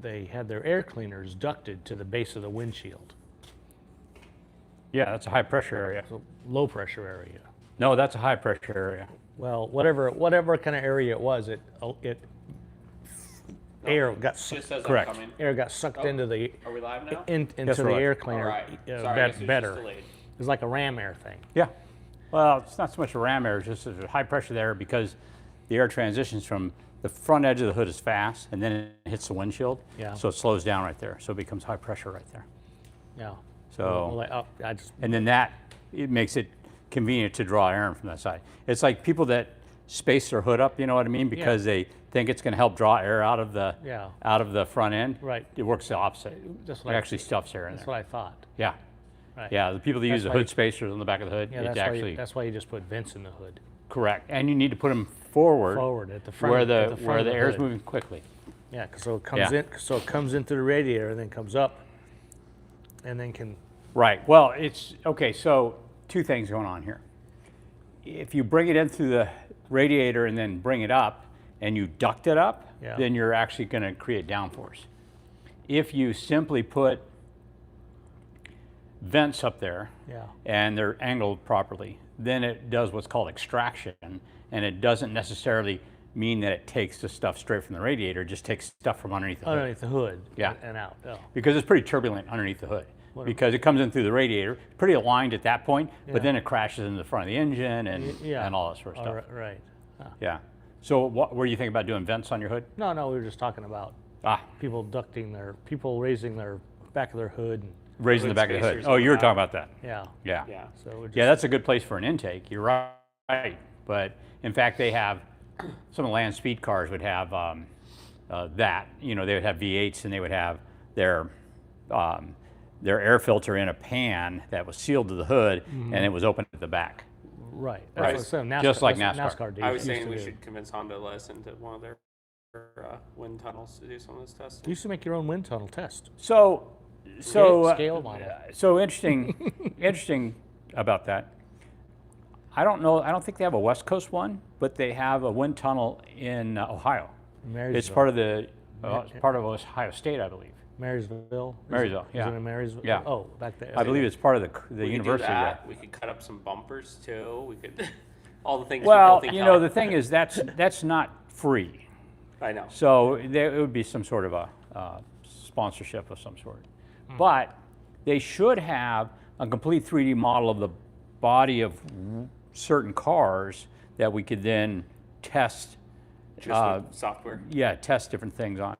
they had their air cleaners ducted to the base of the windshield. Yeah, that's a high pressure area. So low pressure area. No, that's a high pressure area. Well, whatever kind of area it was, air got sucked. Correct. Air got sucked into the Are we live now? into Yes, the we're live. air cleaner All right. Sorry, I guess it was better. just delayed. It was like a ram air thing. Yeah. Well, it's not so much a ram air, it's just a high pressure there because the air transitions from the front edge of the hood is fast and then it hits the windshield. Yeah. So it slows down right there. So it becomes high pressure right there. Yeah. So, Well, I just and then it makes it convenient to draw air in from that side. It's like people that space their hood up, you know what I mean? Because they think it's going to help draw air out of the front end. Right. It works the opposite. Just It like, actually stuffs air in that's there. what I thought. Yeah. Right. Yeah, the people that use the why hood you- spacers on the back of the hood, Yeah, it's that's actually that's why you just put vents in the hood. correct. And you need to put them forward At the front. where at the front where of the air is hood. moving quickly. Yeah, so it comes Yeah. in. So it comes into the radiator and then comes up, and then can. Right. Well, it's okay. So two things going on here. If you bring it in through the radiator and then bring it up, and you duct it up, Yeah. then you're actually going to create downforce. If you simply put vents up there, Yeah. and they're angled properly, then it does what's called extraction, and it doesn't necessarily mean that it takes the stuff straight from the radiator. It just takes stuff from underneath the hood. Underneath the hood. Yeah. And out. Oh. Because it's pretty turbulent underneath the hood. Because it comes in through the radiator, pretty aligned at that point, Yeah. but then it crashes into the front of the engine and, Yeah. and all that sort of stuff. Right. Yeah. So what were you thinking about doing vents on your hood? No, we were just talking about Ah, people raising their back of their hood. And, raising the Hood back of the hood. spacers Oh, on you were the talking back. about that. yeah. Yeah. Yeah. So we're just, Yeah, that's a good place for an intake. You're right. But in fact, they have, some of the land speed cars would have that. You know, they would have V8s and they would have their air filter in a pan that was sealed to the hood and it was open at the back. Right. Right. That's what I'm saying. Just like that's what NASCAR. NASCAR I was used saying to we do. should convince Honda to let us into one of their wind tunnels to do some of this testing. You used to make your own wind tunnel test. So Scale model. So interesting about that. I don't think they have a West Coast one, but they have a wind tunnel in Ohio. Marysville. It's part of Ohio State, I believe. Marysville. Marysville, Is yeah. it in Marysville? Yeah. Oh, back there. I believe it's part of the We could university. do there. that. We could cut up some bumpers too. We could all the things. Well, people think you know, help. the thing is that's not free. I know. So it would be some sort of a sponsorship of some sort. But they should have a complete 3D model of the body of certain cars that we could then test. Just with software. Yeah, test different things on.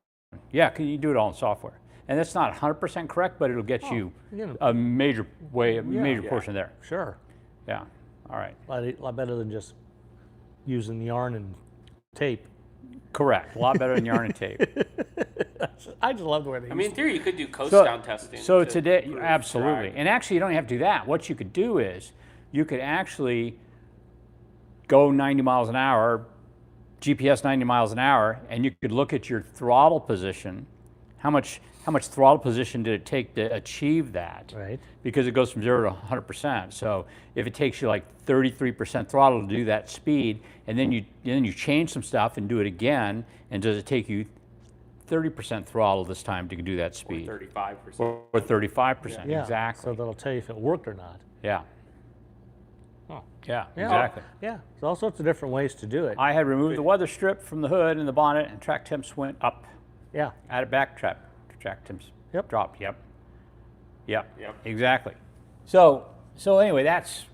Yeah, can you do it all in software? And that's not 100% correct, but it'll get you yeah. a major portion there. Sure. Yeah. All right. A lot better than just using yarn and tape. Correct. A lot better than yarn and tape. I just love the way they I mean, in use theory, you could do coast So- down testing. So to today, prove absolutely. drag. And actually, you don't have to do that. What you could do is you could actually go 90 miles an hour, GPS 90 miles an hour, and you could look at your throttle position. How much throttle position did it take to achieve that? Right. Because it goes from 0 to 100%. So if it takes you like 33% throttle to do that speed, and then you change some stuff and do it again, and does it take you 30% throttle this time to do that speed? 35%. Or 35%, Yeah. exactly. So that'll tell you if it worked or not. Yeah. Oh. Yeah, Yeah. exactly. Yeah. There's all sorts of different ways to do it. I had removed the weather strip from the hood and the bonnet, and track temps went up. Yeah. Added back, track temps Yep. dropped. Yep. Yep. Exactly. So anyway, that's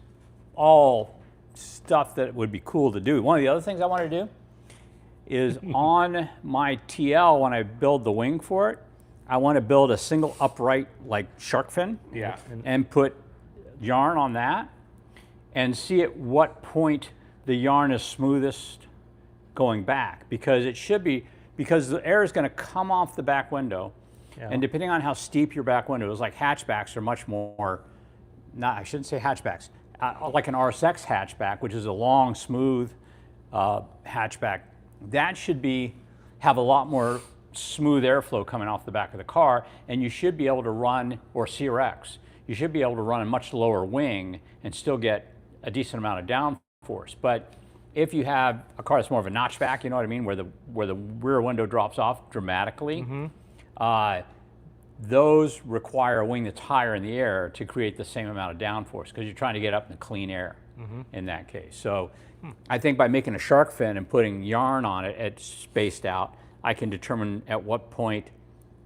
all stuff that would be cool to do. One of the other things I want to do is on my TL, when I build the wing for it, I want to build a single upright like shark fin. Yeah. And put yarn on that and see at what point the yarn is smoothest going back, because it should be, because the air is going to come off the back window. Yeah. And depending on how steep your back window is, like hatchbacks are much more, I shouldn't say hatchbacks, like an RSX hatchback, which is a long, smooth hatchback, that should have a lot more smooth airflow coming off the back of the car, and you should be able to run, or CRX, you should be able to run a much lower wing and still get a decent amount of downforce. But if you have a car that's more of a notchback, you know what I mean, where the rear window drops off dramatically, those require a wing that's higher in the air to create the same amount of downforce because you're trying to get up in the clean air in that case. So I think by making a shark fin and putting yarn on it at spaced out, I can determine at what point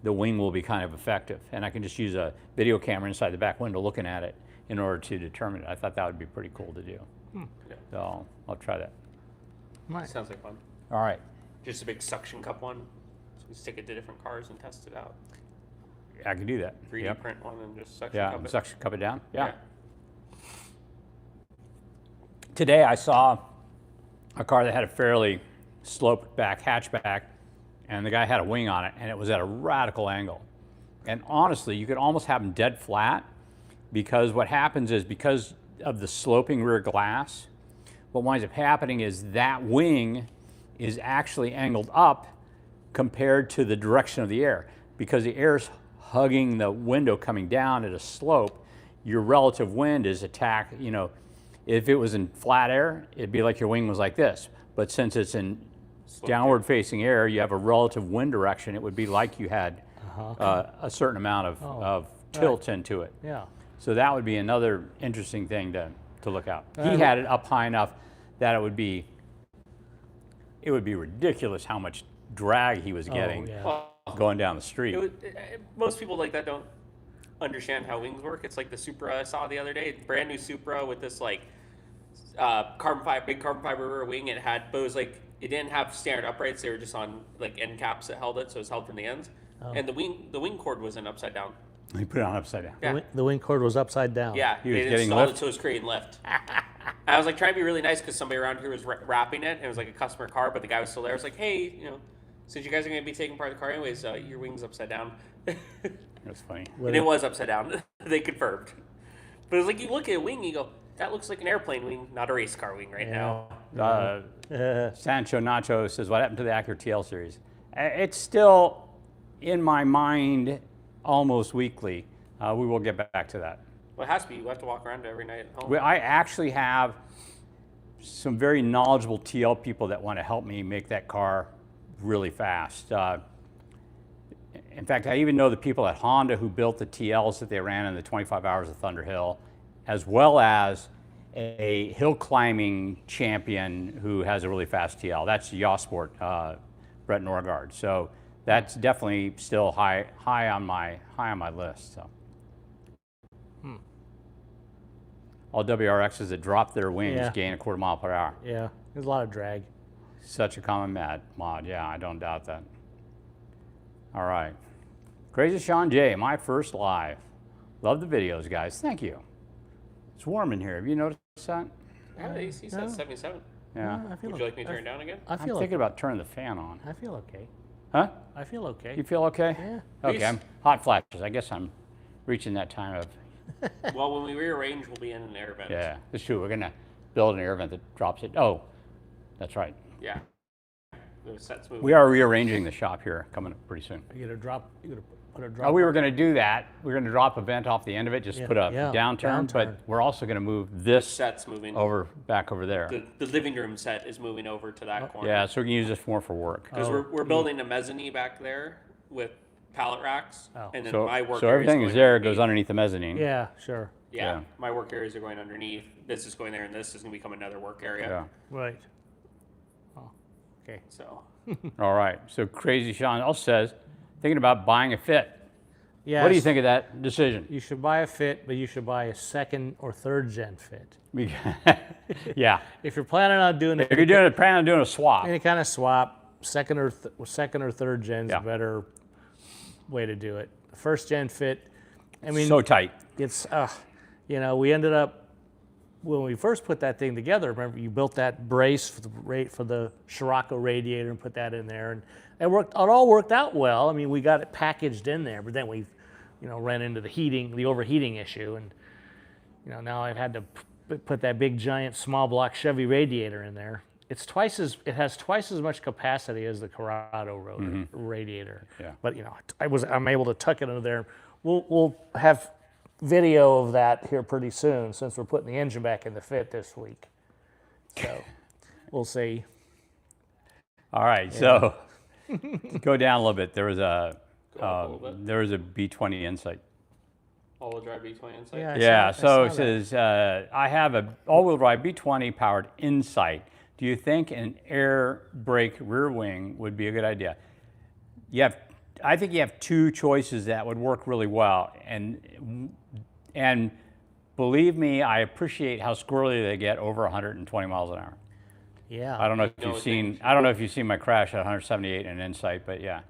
the wing will be kind of effective. And I can just use a video camera inside the back window looking at it in order to determine it. I thought that would be pretty cool to do. Yeah. So I'll try that. Nice. Sounds like fun. All right. Just a big suction cup one. So we stick it to different cars and test it out. I can do that. 3D Yep. print one and just suction Yeah, cup it. suction cup it down. Yeah. Today I saw a car that had a fairly sloped back hatchback, and the guy had a wing on it, and it was at a radical angle. And honestly, you could almost have them dead flat, because what happens is, because of the sloping rear glass, what winds up happening is that wing is actually angled up compared to the direction of the air. Because the air's hugging the window coming down at a slope, your relative wind is you know, if it was in flat air, it'd be like your wing was like this. But since it's in downward facing air, you have a relative wind direction, it would be like you had a certain amount of tilt into it. Yeah. So that would be another interesting thing to look out. He had it up high enough that it would be ridiculous how much drag he was getting yeah. Well, going down the street. most people like that don't understand how wings work. It's like the Supra I saw the other day, brand new Supra with this like big carbon fiber rear wing. It had, but it was like, it didn't have standard uprights. They were just on like end caps that held it, so it was held from the ends. And the wing cord wasn't upside down. He put it on upside down. Yeah. The wing cord was upside down. Yeah, He was they getting installed lift? it so it was creating lift. I was like trying to be really nice because somebody around here was wrapping it, and it was like a customer car, but the guy was still there. I was like, hey, you know, since you guys are going to be taking part of the car anyways, your wing's upside down. That's funny. And it was upside down. They confirmed. But it was like, you look at a wing, you go, that looks like an airplane wing, not a race car wing right now. Sancho Nacho says, what happened to the Acura TL series? It's still in my mind almost weekly. We will get back to that. Well, it has to be. You have to walk around every night at home. I actually have some very knowledgeable TL people that want to help me make that car really fast. In fact, I even know the people at Honda who built the TLs that they ran in the 25 Hours of Thunder Hill, as well as a hill climbing champion who has a really fast TL. That's Yawsport, Brett Norgard. So that's definitely still high on my list. So. All WRXs that drop their wings gain 1/4 mile per hour. Yeah, there's a lot of drag. Such a common mod. Yeah, I don't doubt that. All right. Crazy Sean J, my first live. Love the videos, guys. Thank you. It's warm in here. Have you noticed that? Yeah, the AC says 77. Yeah. I feel Would you like me to turn it down again? I I'm feel thinking about turning the fan on. I feel okay. Huh? I feel okay. You feel okay? Yeah. Okay, I'm hot flashes. I guess I'm reaching that time of, Well, when we rearrange, we'll be in an air vent. yeah, that's true. We're going to build an air vent that drops it. Oh, that's right. Yeah. The set's moving. We are rearranging the shop here coming up pretty soon. You gotta put a drop. Oh, we were going to do that. We were going to drop a vent off the end of it, just put a downturn, but we're also going to move The this set's moving. back over there. The living room set is moving over to that corner. Yeah, so we can use this more for work. Because we're building a mezzanine back there with pallet racks. Oh. And then So, my work so area everything is is going there, underneath. goes underneath the mezzanine. Yeah, sure. Yeah, Yeah. my work areas are going underneath. This is going there, and this is going to become another work area. Yeah. Right. Oh, okay. So All right. So Crazy Sean also says, thinking about buying a fit. Yes. What do you think of that decision? You should buy a fit, but you should buy a second or third gen fit. Yeah. If you're planning on doing If you're planning on doing a swap. any kind of swap, second or third gen's Yeah. a better way to do it. First gen fit, I mean, So tight. it's you know, we ended up when we first put that thing together. Remember, you built that brace for the Scirocco radiator and put that in there, and it all worked out well. I mean, we got it packaged in there, but then we, ran into the overheating issue, and now I've had to put that big giant small block Chevy radiator in there. It has twice as much capacity as the Corrado radiator. Yeah. But I'm able to tuck it into there. We'll have video of that here pretty soon, since we're putting the engine back in the fit this week. So we'll see. All right, so go down a little bit. There was Go up a little bit. B20 Insight. All-wheel drive V20 Insight. Yeah, Yeah, I so it saw that. says, I have a all-wheel drive B20 powered Insight. Do you think an air brake rear wing would be a good idea? I think you have two choices that would work really well. And believe me, I appreciate how squirrely they get over 120 miles an hour. Yeah. I don't know if No, you've it's seen, dangerous. I don't know if you've seen my crash at 178 in Insight, but yeah.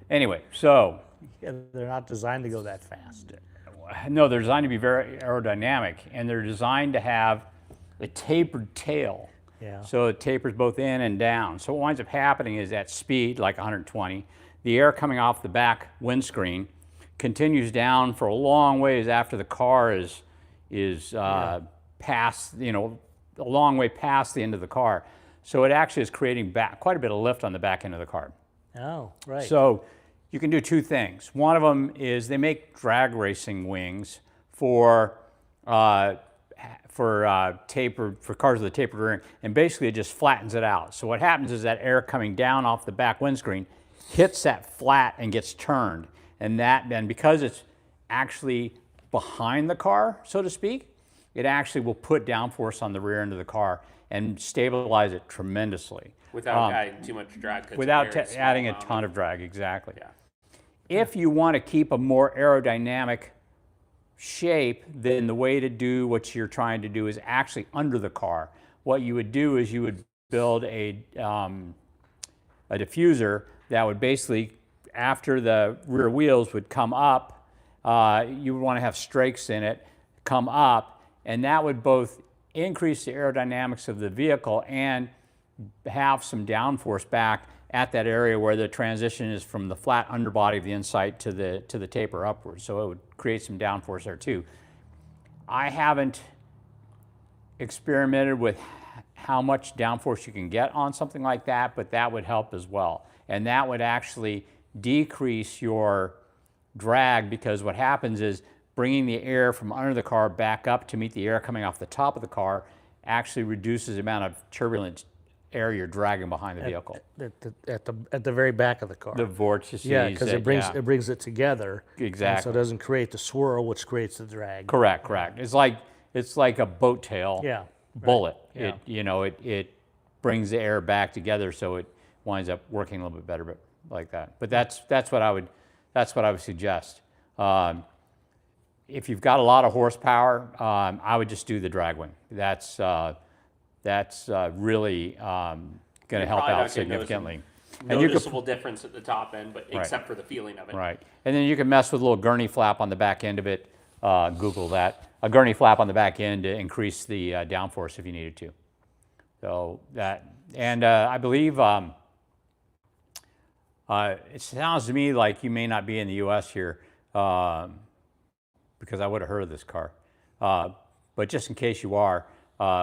Anyway, so Yeah, they're not designed to go that fast. no, they're designed to be very aerodynamic, and they're designed to have a tapered tail. Yeah. So it tapers both in and down. So what winds up happening is at speed, like 120, the air coming off the back windscreen continues down for a long ways after the car is past, a long way past the end of the car. So it actually is creating quite a bit of lift on the back end of the car. Oh, right. So you can do two things. One of them is they make drag racing wings for cars with a tapered rear end, and basically it just flattens it out. So what happens is that air coming down off the back windscreen hits that flat and gets turned, and then because it's actually behind the car, so to speak, it actually will put downforce on the rear end of the car and stabilize it tremendously. Without adding too much drag. 'cause Without the air is small adding a amount ton of drag, exactly. Yeah. If you want to keep a more aerodynamic shape, then the way to do what you're trying to do is actually under the car. What you would do is you would build a diffuser that would basically, after the rear wheels would come up, you would want to have strakes in it, come up, and that would both increase the aerodynamics of the vehicle and have some downforce back at that area where the transition is from the flat underbody of the Insight to the taper upwards. So it would create some downforce there too. I haven't experimented with how much downforce you can get on something like that, but that would help as well. And that would actually decrease your drag, because what happens is bringing the air from under the car back up to meet the air coming off the top of the car actually reduces the amount of turbulent air you're dragging behind the vehicle. At the very back of the car. The vortices. Yeah, because it brings it together. Exactly. And so it doesn't create the swirl, which creates the drag. Correct. It's like a boat tail Yeah. bullet. Yeah. It brings the air back together, so it winds up working a little bit better, but like that. But that's what I would suggest. If you've got a lot of horsepower, I would just do the drag wing. That's really going to help probably out not gonna significantly. And you could, Noticeable difference at the top end, but except for the feeling of it. right, and then you can mess with a little gurney flap on the back end of it. Google that. A gurney flap on the back end to increase the downforce if you needed to. So that, and I believe it sounds to me like you may not be in the U.S. here, because I would have heard of this car. But just in case you are,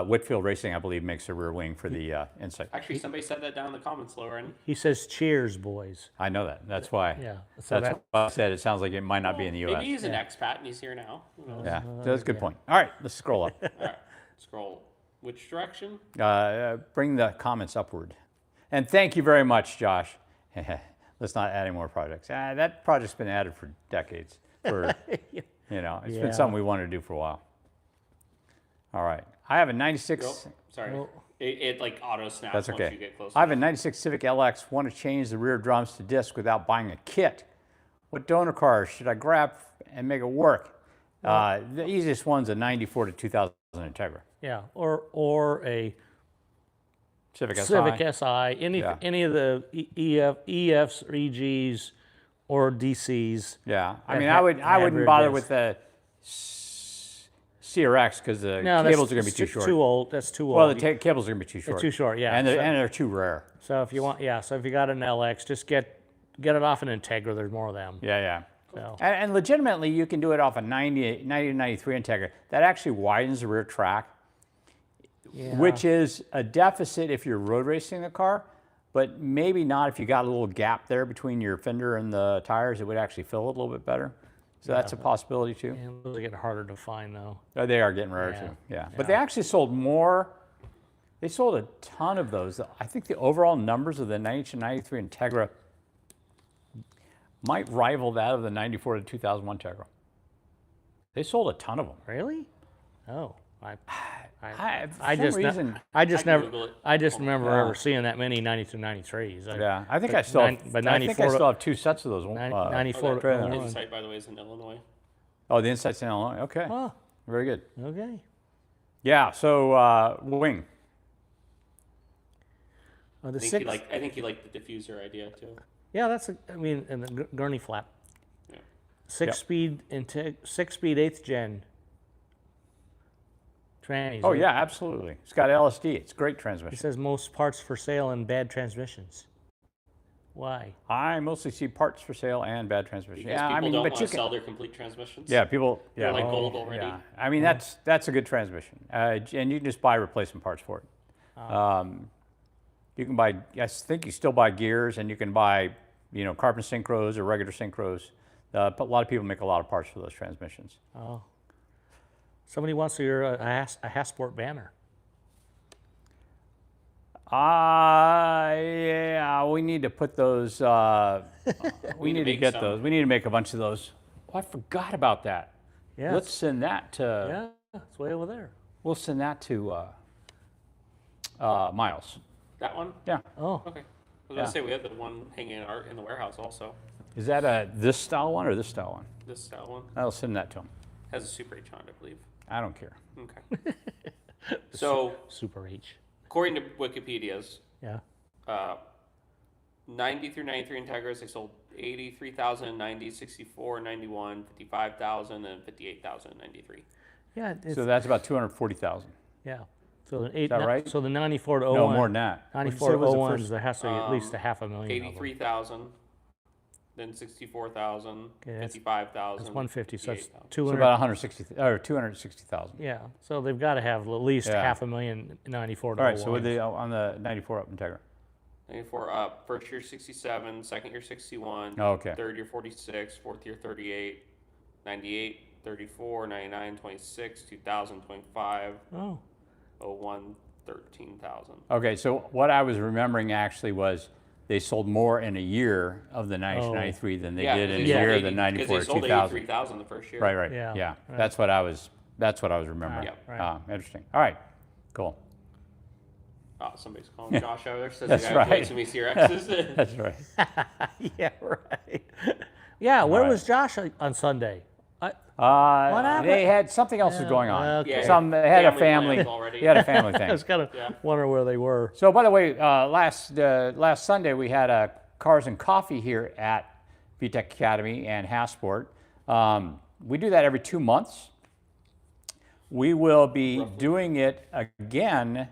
Whitfield Racing, I believe, makes a rear wing for the Insight. Actually, somebody said that down in the comments, Lauren. He says, "Cheers, boys." I know that. That's why. Yeah. So That's why I said it sounds like it might not be in the U.S. Maybe he's an expat and he's here now. Who knows? Yeah, that's a good point. All right, let's scroll up. All right, scroll. Which direction? Bring the comments upward. And thank you very much, Josh. Let's not add any more projects. That project's been added for decades. It's been something we wanted to do for a while. All right. I have a 96. Oh, sorry. It like auto snaps That's once okay. you get close. I have a 96 Civic LX. Want to change the rear drums to disc without buying a kit. What donor car should I grab and make it work? The easiest one's a 94 to 2000 Integra. Yeah, or a Civic SI. Civic SI, any of the EFs or EGs or DCs. Yeah, I that mean, ha- I wouldn't hybrid bother disc. with the CRX because the No, cables are going to be too short. Too old. That's too old. Well, the cables are going to be too short. too short, yeah. And So- they're too rare. So if you want, so if you got an LX, just get it off an Integra. There's more of them. Yeah. So And legitimately, you can do it off a 90 to 93 Integra. That actually widens the rear track, which is a deficit if you're road racing the car, but maybe not if you got a little gap there between your fender and the tires. It would actually fill it a little bit better. So that's a possibility too. and those are getting harder to find though. They are getting rarer Yeah. too. Yeah. But they actually sold more They sold a ton of those. I think the overall numbers of the 92 and 93 Integra might rival that of the 94 to 2001 Integra. They sold a ton of them. Really? Oh, For I some just reason, I just I can Google never it. I just remember Yeah. ever seeing that many 92 93s. yeah, I think but I still have, but I think I 94 still have 2 sets of those. 94 that trailers. Insight, by the way, is in Illinois. Oh, the insight's in Illinois. Okay, Oh, very good. okay. Yeah, so wing. The I think six, I think he liked the diffuser idea too. yeah, that's I mean, and the gurney flap. Yeah. 6-speed 6-speed 8th gen trannies. Oh yeah, absolutely. It's got LSD. It's a great It transmission. says most parts for sale and bad transmissions. Why? I mostly see parts for sale and bad transmission. Because Yeah, people I mean, don't but want you to can. sell their complete transmissions. Yeah, people. They're Yeah, like gold already. yeah. I mean, that's a good transmission, and you can just buy replacement parts for it. You can buy. I think you still buy gears, and you can buy, carbon synchros or regular synchros. But a lot of people make a lot of parts for those transmissions. Oh. Somebody wants your a Hasport banner. Yeah, we need to put those. We need to make get some. those. We need to make a bunch of those. Oh, I forgot about that. Yeah. Let's send that to. Yeah, it's way over there. We'll send that to Miles. That one? Oh. Okay. I was Yeah. gonna say we have the one hanging in the warehouse also. Is that this style one or this style one? This style one I'll send that to him. has a Super H on it, I believe. I don't care. Okay. So Super H. according to Wikipedia's, Yeah. 90 through 93 Integras, they sold 83,000 in 90, 64 in 91, 55,000, and 58,000 in 93. Yeah. It's, So that's about 240,000. yeah. So the 8. that right? So the 94 to 01. No, more than that. What'd you 94 say to was the 01, first- there has to be at least a half a million. of them. 83,000, then 64,000, Okay, that's- 55,000. That's 150. So that's 58,000. So 200. about 160 or 260,000. Yeah. So they've got to have at least Yeah. half a million 94 to All 01. right. So with the on the 94 up Integra. 94 up, first year 67, second year 61, Oh, okay. third year 46, fourth year 38, 98, 34, 99, 26, 2000, 25, Oh. 01, 13,000. Okay. So what I was remembering actually was they sold more in a year of the 93 than they did in a year of the 94 Because to they sold 2000. 83,000 the first year. Right. Right. Yeah, Yeah. right. That's what I was remembering. Yeah. Right. Interesting. All right. Cool. Oh, somebody's calling Josh over there. Says That's the guy right. who likes me CRXs. That's right. Yeah, right. Yeah, where right. was Josh on Sunday? happened? They had something else was going on. okay. Yeah, They had a family family. plans already. He had a family I thing. was kind of Yeah. wondering where they were. So, by the way, last Sunday we had a Cars and Coffee here at VTEC Academy and Hasport. We do that every 2 months. We will be doing it again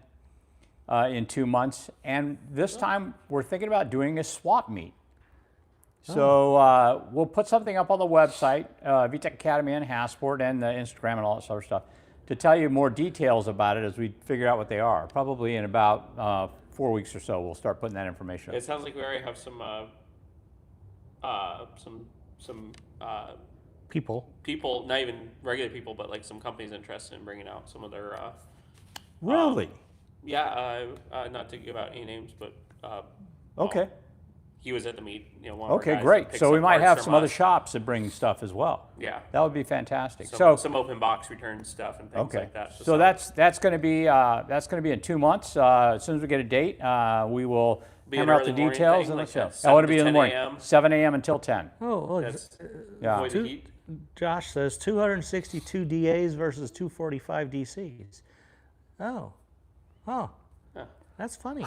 in 2 months, and this time we're thinking about doing a swap meet. So we'll put something up on the website, VTEC Academy and Hasport, and the Instagram and all that sort of stuff, to tell you more details about it as we figure out what they are. Probably in about 4 weeks or so, we'll start putting that information up. It sounds like we already have some People. not even regular people, but like some companies interested in bringing out some of their. Really? Not to give out any names, but Okay. he was at the meet. One of our Okay, guys great. picked So we some might parts have from some other us. shops that bring stuff as well. Yeah. That would be fantastic. Some open box return stuff and things Okay. like that. So that's going to be in 2 months. As soon as we get a date, we will Be an hammer out the early morning details thing, and like let's at go. Oh, it'll 7 be in the to morning, 10 a.m.? 7 a.m. until 10. Oh, look, That's Yeah. avoid the heat. Josh says 262 DAs versus 245 DCs. Oh, Yeah. that's funny.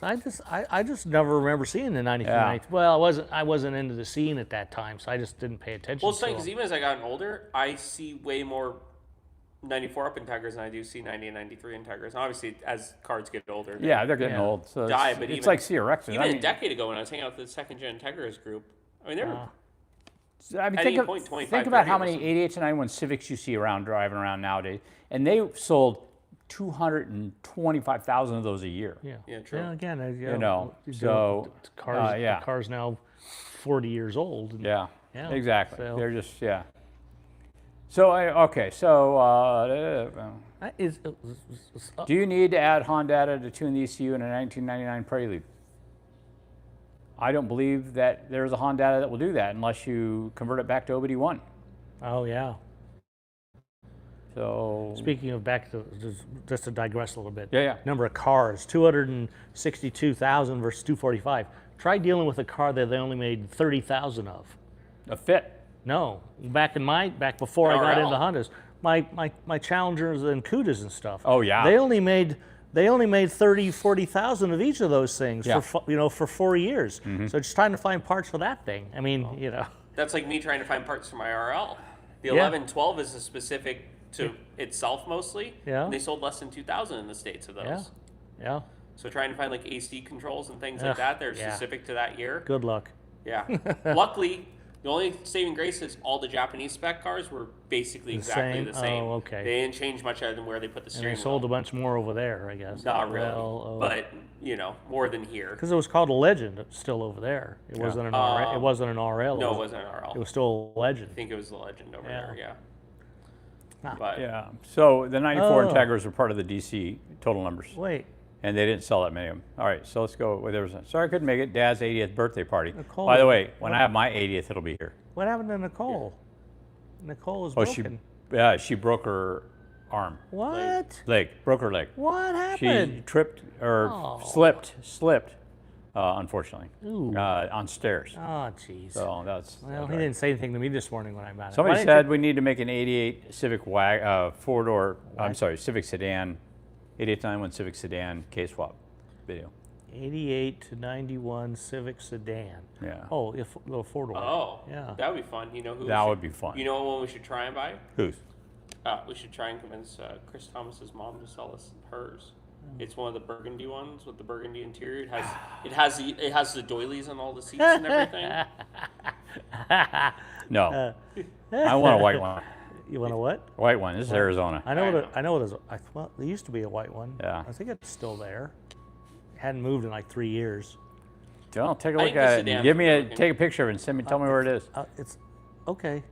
I just never remember seeing the 93. Yeah. Well, I wasn't into the scene at that time, so I just didn't pay attention. Well, it's funny to because them. even as I gotten older, I see way more 94 up Integras than I do see 90 and 93 Integras. And obviously, as cars get older, they Yeah, they're getting Yeah. old. So die. it's, But it's even, like CRXs. even I a mean, decade ago when I was hanging out with the second gen Integras group, I mean, they were I mean, at think, any point, 25, think about 30 how or many something. 88 to 91 Civics you see driving around nowadays, and they sold 225,000 of those a year. Yeah, true. Yeah, again, yeah. the car's now 40 years old. and- Yeah, Yeah, exactly. so- They're just, yeah. So, okay, so Do you need to add Honda data to tune the ECU in a 1999 Prelude? I don't believe that there's a Honda data that will do that unless you convert it back to OBD1. Oh, yeah. So Speaking of back to, just to digress a little bit. Yeah. Number of cars, 262,000 versus 245. Try dealing with a car that they only made 30,000 of. a fit. No, back before I got RL. into Hondas, my Challengers and Cudas and stuff. Oh, yeah. They only made 30, 40,000 of each of those things Yeah. for 4 years. So it's trying to find parts for that thing. I mean, That's like me trying to find parts for my RL. The Yeah. 1112 is a specific to itself mostly. Yeah. And they sold less than 2,000 in the States of those. yeah. So trying to find like AC controls and things Ugh, like that, they're yeah. specific to that year. Good luck. Yeah. Luckily, the only saving grace is all the Japanese spec cars were basically exactly same? the same. Oh, okay. They didn't change much other than where they put the And steering they sold a wheel. bunch more over there, I guess. Not really, Well, but more than here. because it was called a Legend, it's still over there. It wasn't an RL. It wasn't an RL. No, it wasn't an RL. It was still a Legend. I think it was the Legend over Yeah. there. Yeah. Ah. But Yeah. So the 94 Oh. Integras were part of the DC total numbers, Wait, and they didn't sell that many of them. All right, so let's go. Well, there was sorry I couldn't make it. Dad's 80th birthday party. Nicole, By the way, when what- I have my 80th, it'll be here. what happened to Nicole? Nicole is Oh, broken. she broke her arm, What? broke her leg. What She happened? tripped or Oh. slipped, unfortunately, Ooh. on stairs. Oh, jeez. So that's. Well, he didn't say anything to me this morning when I met him. Somebody Why didn't said we need to make an 88 Civic four-door. I'm sorry, Civic sedan, 8891 Civic sedan K-swap video. 88 to 91 Civic sedan. Yeah. Oh, if little four-door. oh, Yeah. that would be fun. You know who? That we would should- be fun. You know what one we should try and buy? Whose? We should try and convince Chris Thomas's mom to sell us hers. Hmm. It's one of the burgundy ones with the burgundy interior. It has the doilies on all the seats and everything. No, I want a white one. You want a what? White one. This is Arizona. I know what it is. Well, there used to be a white one. Yeah. I think it's still there. Hadn't moved in like 3 years. Don't take a I look think the at it. sedan's Give me looking- take a picture of it and send me. Tell me where it is. It's okay.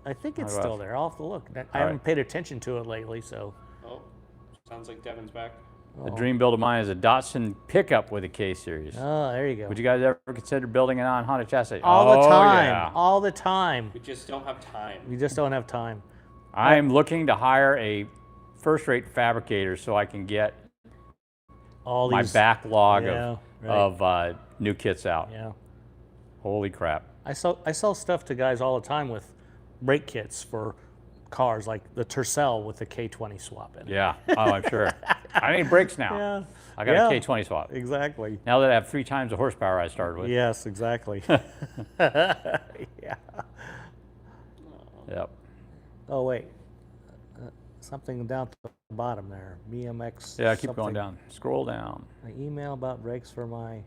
I think it's How do I- still there. I'll have to look. I All haven't right. paid attention to it lately, so. Oh, sounds like Devin's back. The dream build of mine is a Datsun pickup with a K series. Oh, there you go. Would you guys ever consider building it on Honda chassis? All the Oh, time. yeah. All the time. We just don't have time. We just don't have time. I'm looking to hire a first-rate fabricator so I can get All my these. backlog Yeah, right. of new kits out. Yeah. Holy crap. I sell stuff to guys all the time with brake kits for cars, like the Tercel with the K20 swap in it. Yeah. Oh, I'm sure. I need brakes now. Yeah. I got Yeah. a K20 swap. Exactly. Now that I have 3 times the horsepower I started with. Yes, exactly. Yeah. Yep. Oh wait, something down at the bottom there. BMX. Yeah, keep something. going down. Scroll down. An email about brakes for my.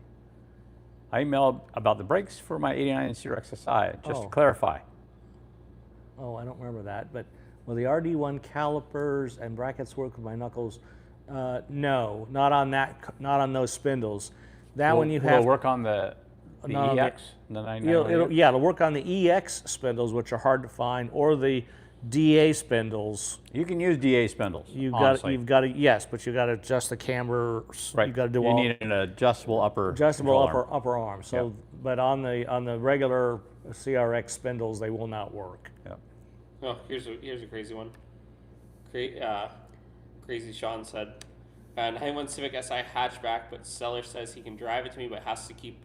I emailed about the brakes for my 89 CRX SI, just to Oh. clarify. Oh, I don't remember that. But will the RD1 calipers and brackets work with my knuckles? No, not on that. Not on those spindles. That one you will have. it work on the Not on the- EX? The 99? It'll work on the EX spindles, which are hard to find, or the DA spindles. You can use DA spindles, You've honestly. got to yes, but you got to adjust the camber. Right. You got to do you all need an adjustable upper adjustable control arm. upper arm. So, but on the regular CRX spindles, they will not work. Yep. Oh, here's a crazy one. Crazy Sean said, 91 Civic SI hatchback, but seller says he can drive it to me, but has to keep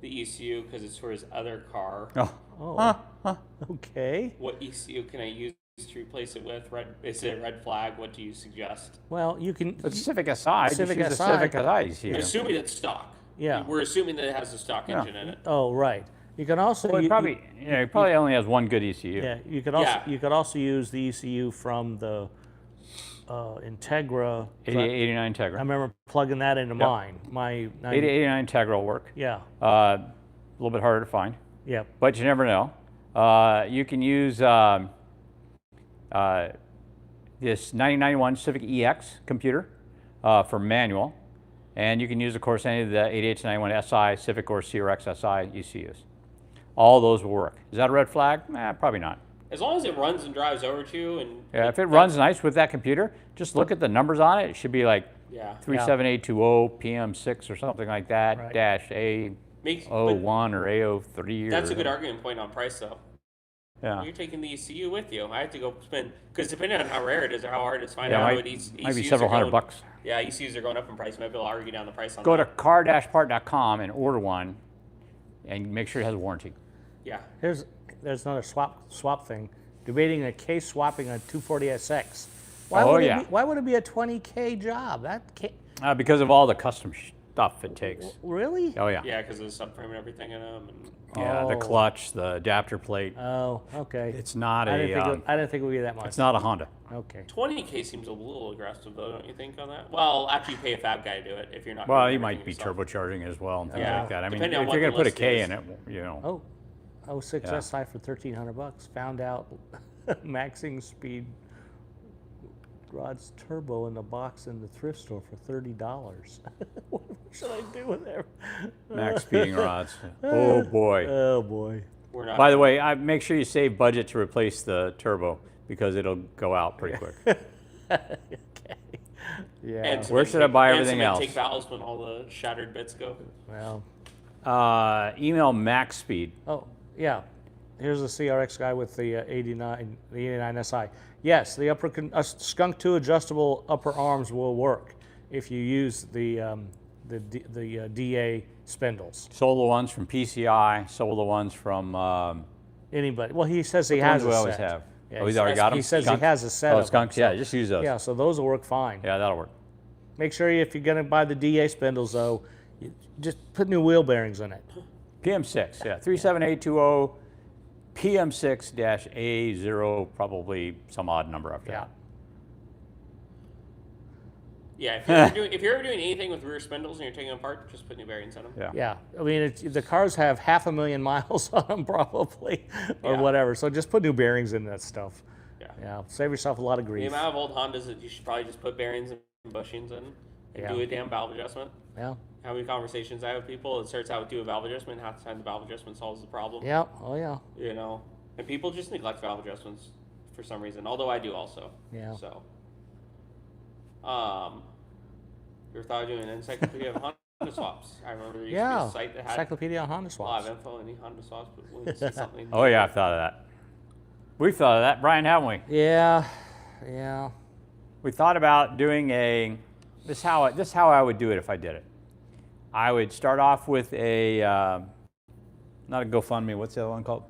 the ECU because it's for his other car. Oh. Oh, okay. What ECU can I use to replace it with? Is it a red flag? What do you suggest? Well, you can. It's Civic SI. Civic just use SI. a Civic SI. We're assuming it's stock. Yeah. We're assuming that it has a stock Yeah. engine in it. Oh, right. You can also. Well, he probably only has one good ECU. Yeah, you could also Yeah. you could also use the ECU from the Integra. 89 I Integra. remember plugging that into mine. My 89 Integra will work. Yeah. A little bit harder to find, Yeah. but you never know. You can use this 9091 Civic EX computer for manual, and you can use, of course, any of the 88 to 91 SI, Civic or CRX SI ECUs. All those will work. Is that a red flag? Probably not. As long as it runs and drives over to you, and Yeah, if it runs nice with that computer, just look at the numbers on it. It should be like yeah, 37820 PM6 or something like that, Right. dash A01 makes or but A03. that's or, a good argument point on price though. Yeah. You're taking the ECU with you. I have to go spend because depending on how rare it is or how hard it is to find Yeah, out, might, what might be ECUs several are hundred going- bucks. Yeah, ECUs are going up in price. Maybe I'll argue down the price on Go to that. car-part.com and order one, and make sure it has a warranty. Yeah, There's another swap thing. Debating a case swapping a 240SX. Why Oh, would yeah. Why would it be a 20K job? Because of all the custom stuff it takes. Really? Oh yeah. yeah, because of the subframe and everything in them. And Yeah, the Oh. clutch, the adapter plate. Oh, okay. It's not I didn't a. think it would be that much. It's not a Honda. Okay. 20K seems a little aggressive though, don't you think on that? Well, after you pay a fab guy to do it, if you're not. Well, doing you might everything be yourself. turbocharging as well and things Yeah. like that. I mean, Depending on if what you're going the to put a list K is. in it, you know. Oh, 06 Yeah. SI for $1,300. Found out maxing speed rod's turbo in the box in the thrift store for $30. What should I do with that? Max speeding rods. Oh boy. Oh boy. We're not. By the way, make sure you save budget to replace the turbo because it'll go out pretty quick. Okay. Yeah. and Where should I buy everything else? Take valves when all the shattered bits go. Well. Email max speed. Oh, yeah. Here's the CRX guy with the 89 SI. Yes, the Skunk 2 adjustable upper arms will work if you use the DA spindles. Sold the ones from PCI. Sold the ones from. Anybody? Well, he says he the has ones a we always set. have. Yeah, Oh, he's already got them. He says he has a set. Oh, of them, skunks. Yeah, so- just use those. Yeah, so those will work fine. Yeah, that'll work. Make sure if you're going to buy the DA spindles, though, you just put new wheel bearings in it. PM6. Yeah, 37820. PM6-A0, probably some odd number after Yeah. that. Yeah, if you're ever doing anything with rear spindles and you're taking them apart, just put new bearings in them. Yeah. Yeah, I mean, the cars have 500,000 miles on them probably, or Yeah. whatever. So just put new bearings in that stuff. Yeah. Yeah, save yourself a lot of The grief. amount of old Hondas that you should probably just put bearings and bushings in and Yeah. do a damn valve adjustment. Yeah, How many conversations I have with people, it starts out with do a valve adjustment, half the time the valve adjustment solves the problem. yeah, oh yeah, You know, and people just neglect valve adjustments for some reason, although I do also. Yeah. So, you ever thought of doing an encyclopedia of Honda swaps? I remember there used to be yeah. a site that had Encyclopedia on Honda a lot swaps. of info, any Honda swaps, but we need to see something. Oh yeah, I've thought of that. We've thought of that, Brian, haven't we? Yeah, yeah. We thought about doing a. This is how I would do it if I did it. I would start off with a not a GoFundMe. What's the other one called?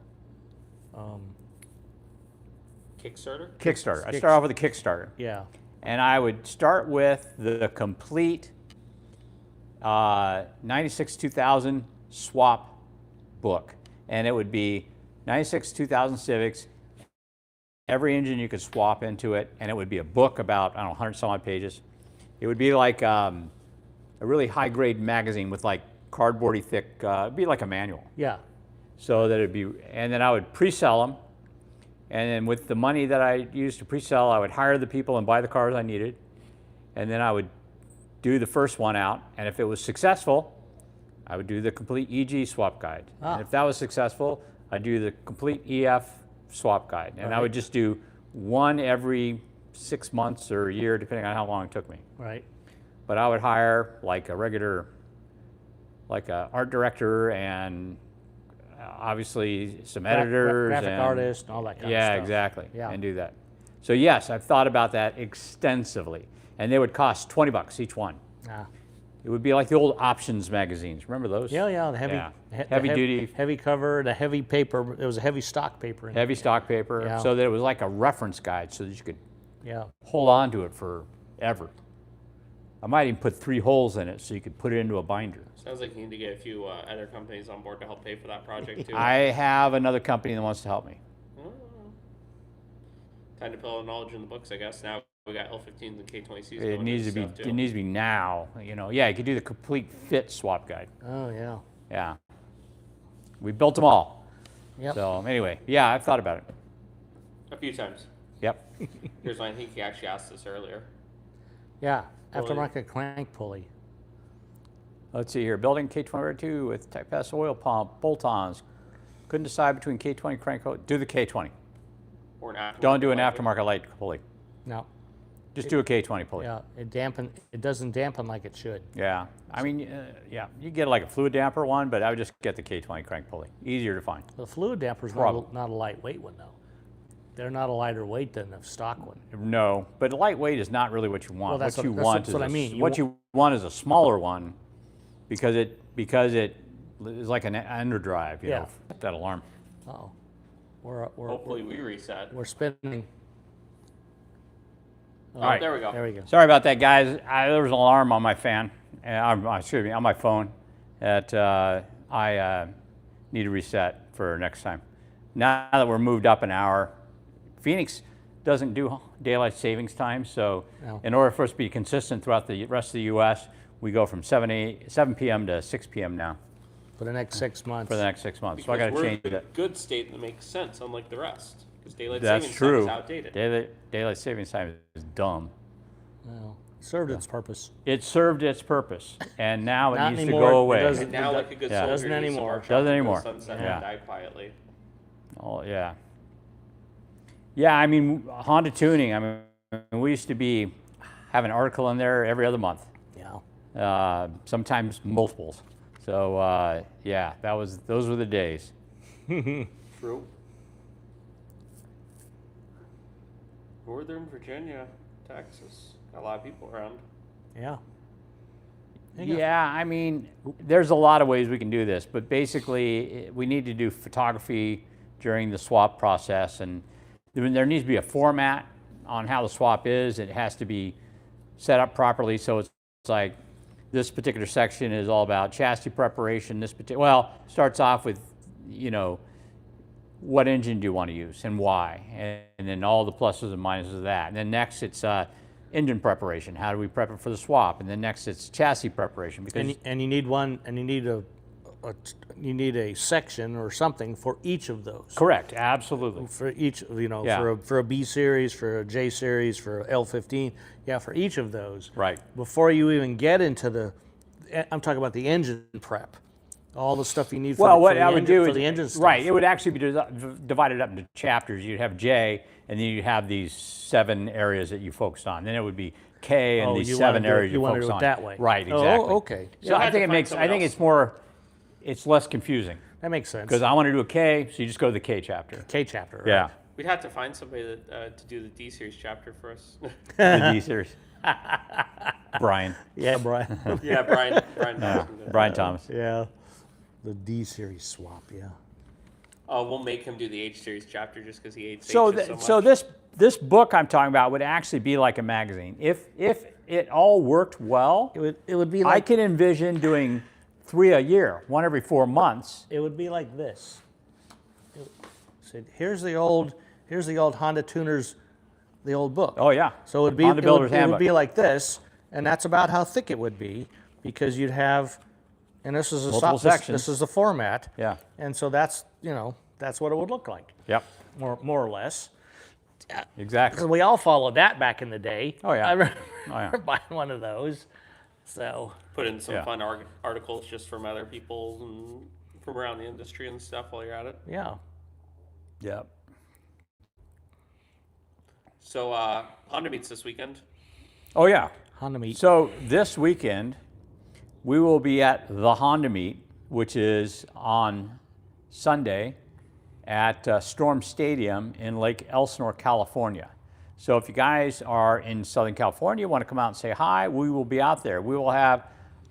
Kickstarter? Kickstarter. I'd start off with a Kickstarter, Yeah, and I would start with the complete 96 2000 swap book, and it would be 96 2000 Civics. Every engine you could swap into it, and it would be a book about, I don't know, 100 some odd pages. It would be like a really high grade magazine with like cardboardy thick, it'd be like a manual. yeah, So that it'd be, and then I would pre-sell them, and then with the money that I used to pre-sell, I would hire the people and buy the cars I needed, and then I would do the first one out, and if it was successful, I would do the complete EG swap guide. Ah. And if that was successful, I'd do the complete EF swap guide. And I would just do one every 6 months or a year, depending on how long it took me. right. But I would hire like a regular, like a art director and obviously some editors. Graphic and, artist and all that kind of yeah, stuff. exactly. Yeah. And do that. So yes, I've thought about that extensively. And they would cost $20 each one. Ah. It would be like the old options magazines. Remember those? Yeah, yeah, the heavy, Yeah. the Heavy duty. heavy cover, the heavy paper. It was a heavy stock paper. In it. Heavy stock paper. Yeah. So that it was like a reference guide so that you could Yeah, hold on to it forever. I might even put 3 holes in it so you could put it into a binder. Sounds like you need to get a few other companies on board to help pay for that project too. I have another company that wants to help me. Time to put all the knowledge in the books, I guess. Now we got L15s and K20Cs. It going needs to into be. stuff, too. It needs to be now. You know. Yeah, you could do the complete fit swap guide. oh yeah. Yeah. We built them all. Yep. So anyway, yeah, I've thought about it. A few times. Yep. Here's one. I think he actually asked this earlier. Yeah, aftermarket crank pulley. Let's see here. Building K20 with Type S oil pump, bolt-ons. Couldn't decide between K20 crank. Do the K20. or an aftermarket? Don't do an lightweight? aftermarket light pulley. No. Just do a K20 pulley. Yeah, it doesn't dampen like it should. Yeah. I mean, yeah, you get like a fluid damper one, but I would just get the K20 crank pulley. Easier to find. The fluid damper's Problem. not a lightweight one though. They're not a lighter weight than the stock one. No, but lightweight is not really what you want. Well, that's what you what- want that's is what I mean. what you want is a smaller one, because it is like an underdrive. You Yeah. know, that alarm. Uh-oh. Hopefully we reset. We're spinning. Oh, right. there we go. There we go. Sorry about that, guys. There was an alarm on my fan, excuse me, on my phone that I need to reset for next time. Now that we're moved up an hour, Phoenix doesn't do daylight savings time, so No. in order for us to be consistent throughout the rest of the U.S., we go from 7 p.m. to 6 p.m. now For the next 6 months. for the next 6 months. So I got to Because we're change in a that. good state that makes sense, unlike the rest. Because daylight That's savings true. time is outdated. Daylight savings time is dumb. Well, served its purpose. It served its purpose, and now it Not needs anymore. to go It away. doesn't- And now, like a good Yeah. soldier, Doesn't he needs to anymore. march off Doesn't into the anymore. sunset Yeah. and die quietly. Oh yeah. Yeah, I mean Honda tuning. I mean we used to have an article in there every other month. Yeah. Sometimes multiples. So yeah, those were the days. True. Northern Virginia, Texas. Got a lot of people around. Yeah. There you go. Yeah, I mean there's a lot of ways we can do this, but basically we need to do photography during the swap process, and there needs to be a format on how the swap is. It has to be set up properly, so it's like this particular section is all about chassis preparation. Starts off with, you know, what engine do you want to use and why, and then all the pluses and minuses of that. And then next it's engine preparation. How do we prep it for the swap? And then next it's chassis preparation, because And you need one, and you need a section or something for each of those. correct, absolutely. For each, you know, Yeah. for a B series, for a J series, for a L15, yeah, for each of those. Right. Before you even get into I'm talking about the engine prep, all the stuff you need for, Well, the, what for, the, I would engine, do for is, the engine stuff. right, it would actually be divided up into chapters. You'd have J, and then you'd have these 7 areas that you focused on. Then it would be K, and Oh, these you wanna 7 do it- areas you wanna focus do it on. that way. Right, Oh, exactly. okay. So You'll I have think to it find makes. I someone think else. it's less confusing, That makes sense. because I want to do a K, so you just go to the K chapter. K chapter. Right? Yeah, We'd have to find somebody that, to do the D series chapter for us. the D series. Brian. Yeah, Brian. Yeah, Brian. Brian. Brian Thomas. Yeah. The D series swap. Yeah. Oh, we'll make him do the H series chapter just because he hates So, H's so much. this book I'm talking about would actually be like a magazine. If it all worked well, It would be I like can envision doing 3 a year, 1 every 4 months. it would be like this. So here's the old Honda tuners, the old book. Oh yeah. So it would be Honda Builder's it would Handbook. be like this, and that's about how thick it would be, because you'd have, and this is a Multiple this sections. is the format. Yeah. And so that's that's what it would look like, Yep. more or less. Exactly. So we all followed that back in the day. Oh, yeah. I remember Oh, yeah. buying one of those. So Put in some Yeah. fun articles just from other people and from around the industry and stuff while you're at it. yeah. Yep. So Honda meets this weekend. Oh yeah. Honda meet. So this weekend, we will be at the Honda Meet, which is on Sunday at Storm Stadium in Lake Elsinore, California. So if you guys are in Southern California, want to come out and say hi, we will be out there. We will have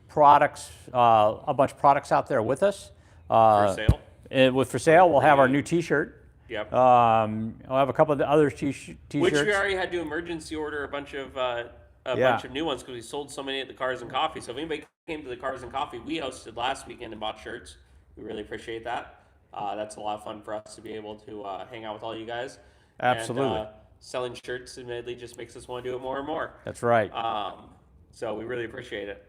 products, a bunch of products out there with us. For sale. For sale, we'll have our new T-shirt. Yep. I'll have a couple of the other T-shirts. Which we already had to emergency order a bunch of bunch of new ones because we sold so many at the Cars and Coffee. So if anybody came to the Cars and Coffee we hosted last weekend and bought shirts, we really appreciate that. That's a lot of fun for us to be able to hang out with all you guys. Absolutely. And, selling shirts admittedly just makes us want to do it more and more. That's right. So we really appreciate it.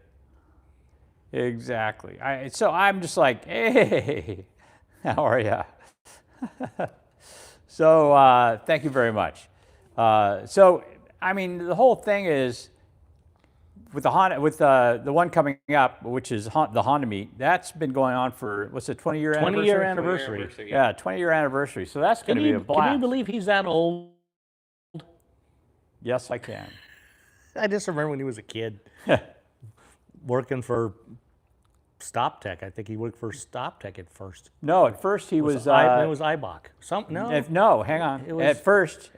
Exactly. So I'm just like, hey, how are you? So thank you very much. So, I mean, the whole thing is, with the Honda, with the one coming up, which is the Honda meet, that's been going on for what's it, 20-year anniversary? 20-year anniversary. Yeah, 20-year anniversary. So that's going to be a blast. Can you believe he's that old? Yes, I can. I just remember when he was a kid working for Stop Tech. I think he worked for Stop Tech at first. No, at first he was. It was IBOC. No, hang on. At first,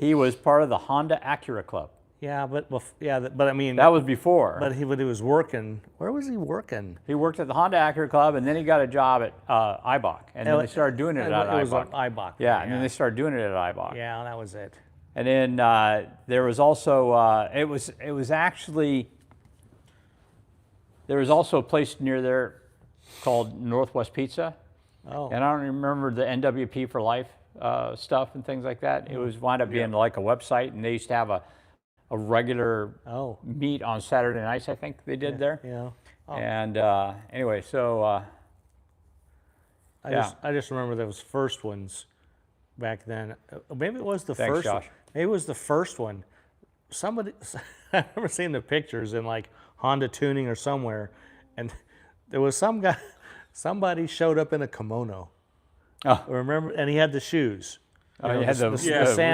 he was part of the Honda Acura Club. Yeah, but I mean. That was before. But he was working. Where was he working? He worked at the Honda Acura Club, and then he got a job at IBOC, and then they started doing it at IBOC. It was at IBOC. Yeah, and then they started doing it at IBOC. Yeah, that was it. And then there was also it was actually. There was also a place near there called Northwest Pizza. Oh. And I don't remember the NWP for Life stuff and things like that. It was wound up being like a website, and they used to have a regular meet on Saturday nights, I think they did there. Yeah. Oh. And anyway, so I just remember those first ones back then. Maybe it was the Thanks, first Josh. one. Maybe it was the first one. Somebody, I remember seeing the pictures in like Honda Tuning or somewhere, and there was somebody showed up in a kimono. Oh. Remember, and he had the shoes. He had the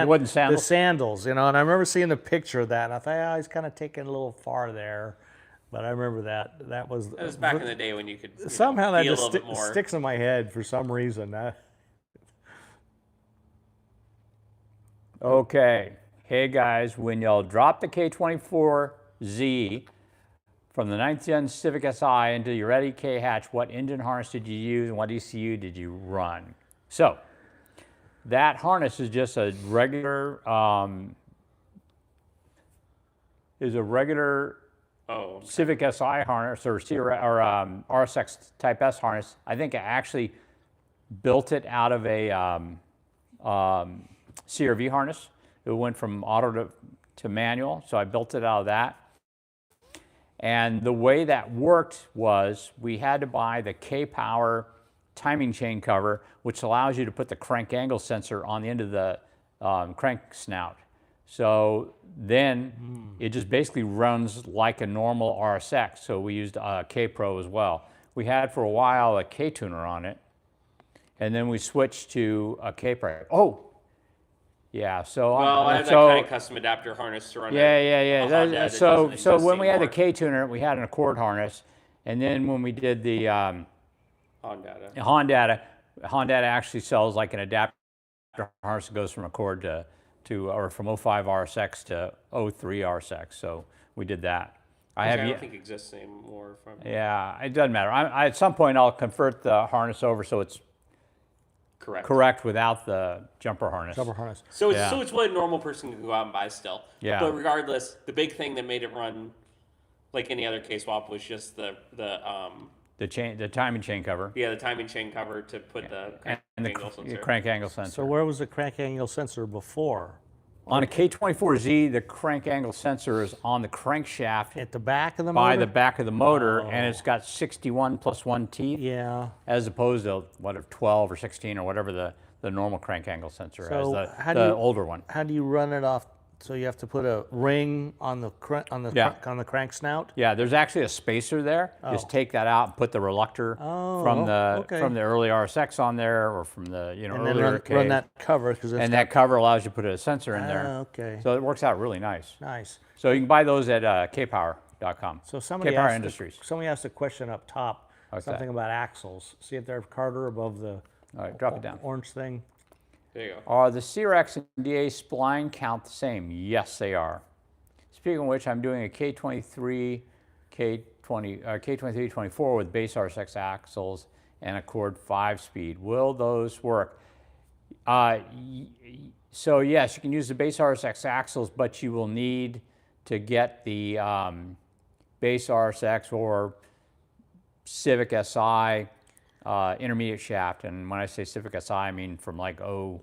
wooden sandals. The sandals, and I remember seeing the picture of that, and I thought, he's kind of taking a little far there. But I remember that. That was back in the day when you could somehow that feel just sticks in my head for some reason. Okay. Hey guys, when y'all drop the K24Z from the 9th Gen Civic Si into your Ready K hatch, what engine harness did you use and what ECU did you run? So that harness is just a regular Civic Si harness or RSX Type S harness. I think I actually built it out of a CRV harness. It went from auto to manual, so I built it out of that. And the way that worked was we had to buy the K-Power timing chain cover, which allows you to put the crank angle sensor on the end of the crank snout. So then it just basically runs like a normal RSX. So we used K-Pro as well. We had for a while a K-tuner on it, and then we switched to a K-Pro. Oh! Yeah, so I have that kind of custom adapter harness to run. Yeah. So when we had the K-tuner, we had an Accord harness, and then when we did the Honda actually sells like an adapter harness that goes from Accord or from 05 RSX to 03 RSX. So we did that. I don't think it exists anymore. Yeah, it doesn't matter. At some point I'll convert the harness over so it's correct without the jumper harness. So it's what a normal person can go out and buy still. Yeah. But regardless, the big thing that made it run like any other K-swap was just the timing chain cover. Yeah, the timing chain cover to put the crank angle sensor. So where was the crank angle sensor before? On a K24Z, the crank angle sensor is on the crankshaft at the back of the motor? By the back of the motor, and it's got 61 plus 1 teeth. Yeah. As opposed to 12 or 16 or whatever the normal crank angle sensor is, the older one. How do you run it off? So you have to put a ring on the crank snout? Yeah, there's actually a spacer there. Just take that out and put the reluctor from the early RSX on there, or from the earlier K. Run that cover, that cover allows you to put a sensor in there. Okay. So it works out really nice. Nice. So you can buy those at kpower.com. So somebody asked a question up top, something about axles. See it there, Carter, above the drop it down. Orange thing. There you go. Are the CRX and DA spline count the same? Yes, they are. Speaking of which, I'm doing a K23, K23-24 with base RSX axles and Accord 5-speed. Will those work? So yes, you can use the base RSX axles, but you will need to get the base RSX or Civic Si intermediate shaft. And when I say Civic Si, I mean from like 02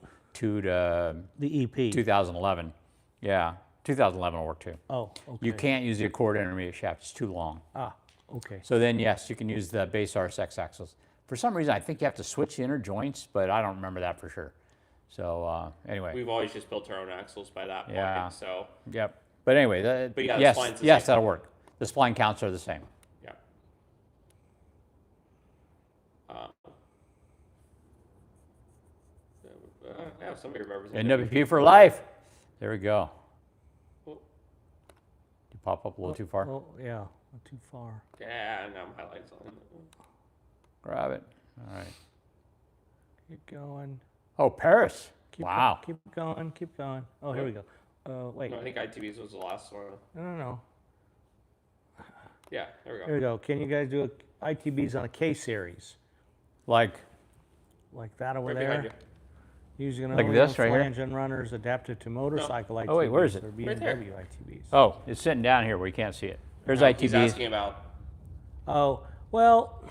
to the EP 2011. Yeah, 2011 will work too. Oh, okay. You can't use the Accord intermediate shaft; it's too long. Okay. So then, yes, you can use the base RSX axles. For some reason, I think you have to switch the inner joints, but I don't remember that for sure. So anyway, we've always just built our own axles by that point. Yeah. So yep. But anyway, But yeah, the yes, spline's the yes, same. that'll work. The spline counts are the same. Yeah. Yeah, somebody remembers. NWP for life. There we go. Oh, You pop up a little too far. Oh, yeah, not too far. yeah, now my light's on. Grab it. All right. Keep going. Oh, Paris. Keep Wow. Keep going. Keep going. Oh, here we go. Wait. No, I think ITBs was the last one. No. Yeah, there we Here go. we go. Can you guys do ITBs on a K series? Like Like that over Right there? behind you. Using an Like OEM this right here? flange and runners adapted to motorcycle ITBs. Oh, wait, where is it? Or Right there. BMW ITBs. oh, it's sitting down here where you can't see it. There's He's ITBs. asking about. Oh, well,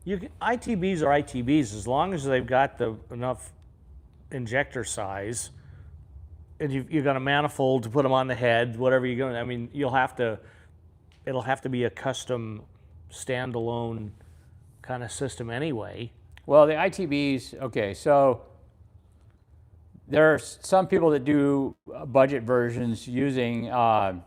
ITBs are ITBs as long as they've got enough injector size, and you've got a manifold to put them on the head, whatever you're going. I mean, it'll have to be a custom, standalone kind of system anyway. Well, the ITBs, okay, so there are some people that do budget versions using using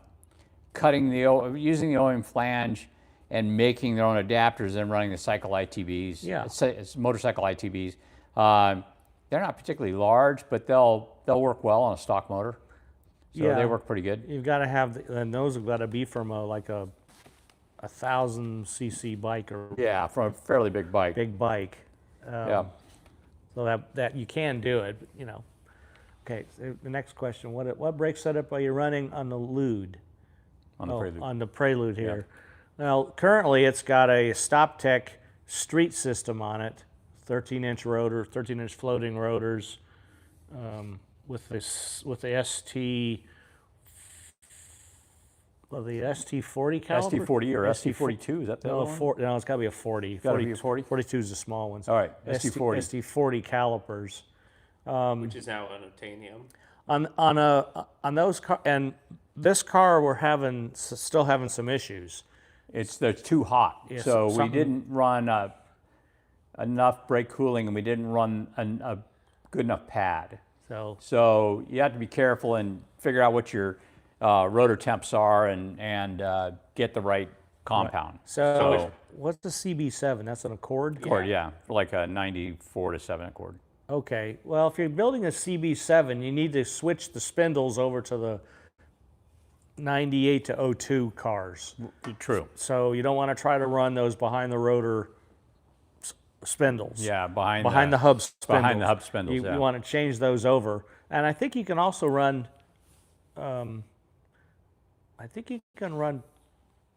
the OEM flange and making their own adapters and running the cycle ITBs. Yeah. It's motorcycle ITBs. They're not particularly large, but they'll work well on a stock motor. So Yeah. they work pretty good. You've got to have, and those have got to be from a 1,000 cc bike or Yeah, from a fairly big bike. big bike. Yeah. So that you can do it, but, Okay, so the next question, what brake setup are you running on the Lude? On the Prelude. On the Prelude here. Well, currently it's got a StopTech street system on it, 13-inch rotor, 13-inch floating rotors, with the ST. Well, the ST40 caliper? ST40 or ST42, is that the No, other one? no, it's got to be a 40. Gotta be a 40? 42 is the small ones. All right, ST40. ST40 calipers. Which is now unobtainium. On those and this car we're still having some issues. They're too hot. Yes, So we something- didn't run enough brake cooling, and we didn't run a good enough pad. So you have to be careful and figure out what your rotor temps are and get the right compound. So what's the CB7? That's an Accord? Accord, yeah, like a 94 to 7 Accord. Okay. Well, if you're building a CB7, you need to switch the spindles over to the 98 to 02 cars. True. So you don't want to try to run those behind the rotor spindles. Yeah, behind the hub spindles. Behind the hub spindles, You yeah. want to change those over. And I think you can also run,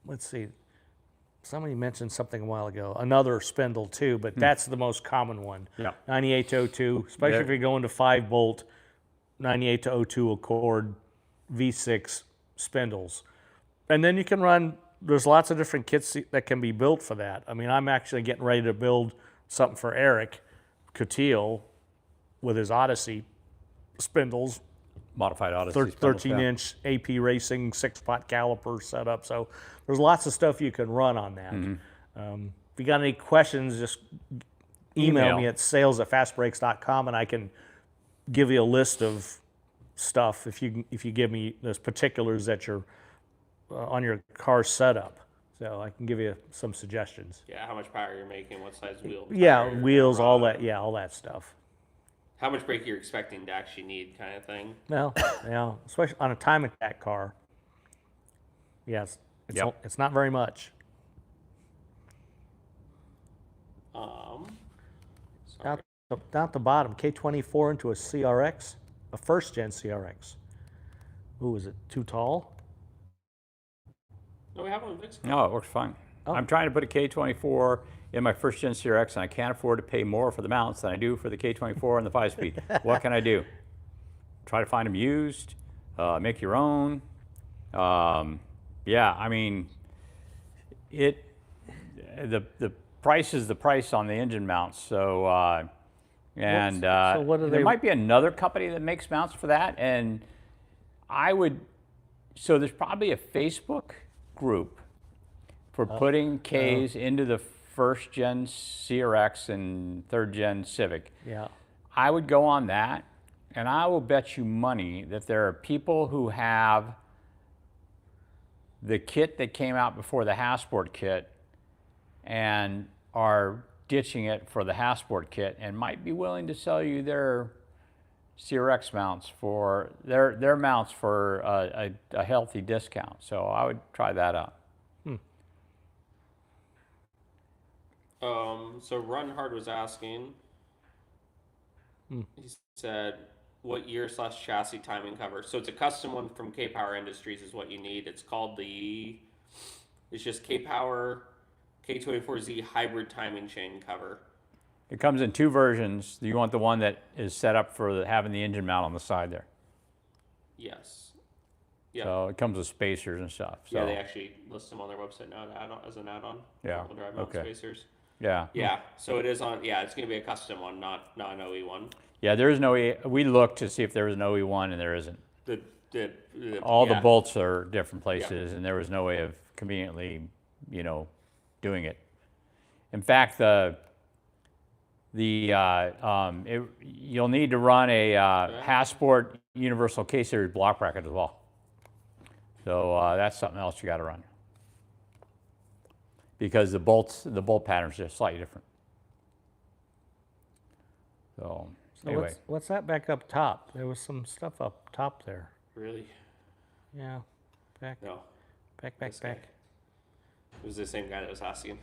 let's see, somebody mentioned something a while ago, another spindle too, but that's the most common one. Yeah. 98 to 02, especially if you're going to 5-bolt, 98 to 02 Accord V6 spindles. And then you can run, there's lots of different kits that can be built for that. I mean, I'm actually getting ready to build something for Eric Cotillo with his Odyssey spindles, Modified Odyssey spindles, yeah. 13-inch AP Racing 6-pot caliper setup. So there's lots of stuff you can run on that. If you got any questions, just email me at sales@fastbrakes.com, and I can give you a list of stuff if you give me those particulars that you're on your car setup. So I can give you some suggestions. Yeah, how much power you're making, what size wheel. Yeah, tire, wheels, all rod, that. Yeah, all that stuff. How much brake you're expecting to actually need, kind of thing. Well, especially on a time attack car. Yes, it's not very much. Sorry. Down at the bottom, K24 into a CRX, a first-gen CRX. Ooh, is it too tall? No, we have one fixed. No, it works fine. Oh. I'm trying to put a K24 in my first gen CRX, and I can't afford to pay more for the mounts than I do for the K24 and the 5-speed. What can I do? Try to find them used, make your own. Yeah, I mean, the price is the price on the engine mounts. So, So what do there they- might be another company that makes mounts for that, and so there's probably a Facebook group for putting Ks into the first gen CRX and third gen Civic. Yeah. I would go on that, and I will bet you money that there are people who have the kit that came out before the Hasport kit and are ditching it for the Hasport kit and might be willing to sell you their CRX mounts for their mounts for a healthy discount. So I would try that out. So Run Hard was asking. He said, "What year / chassis timing cover?" So it's a custom one from K Power Industries is what you need. It's called it's just K Power K24Z hybrid timing chain cover. It comes in 2 versions. You want the one that is set up for having the engine mount on the side there. Yes. Yeah. So it comes with spacers and stuff. So. Yeah, they actually list them on their website now as an add-on. Yeah. Front-wheel drive mount spacers. Yeah. Yeah. So it is on. Yeah, it's going to be a custom one, not an OE one. Yeah, there is no. We looked to see if there was an OE one, and there isn't. All the bolts are different places, and there was no way of conveniently, doing it. In fact, you'll need to run a Hasport Universal K-Series block bracket as well. So that's something else you got to run. Because the bolt patterns are slightly different. So anyway. What's that back up top? There was some stuff up top there. Really? Yeah. Back. No. Back. It was the same guy that was asking.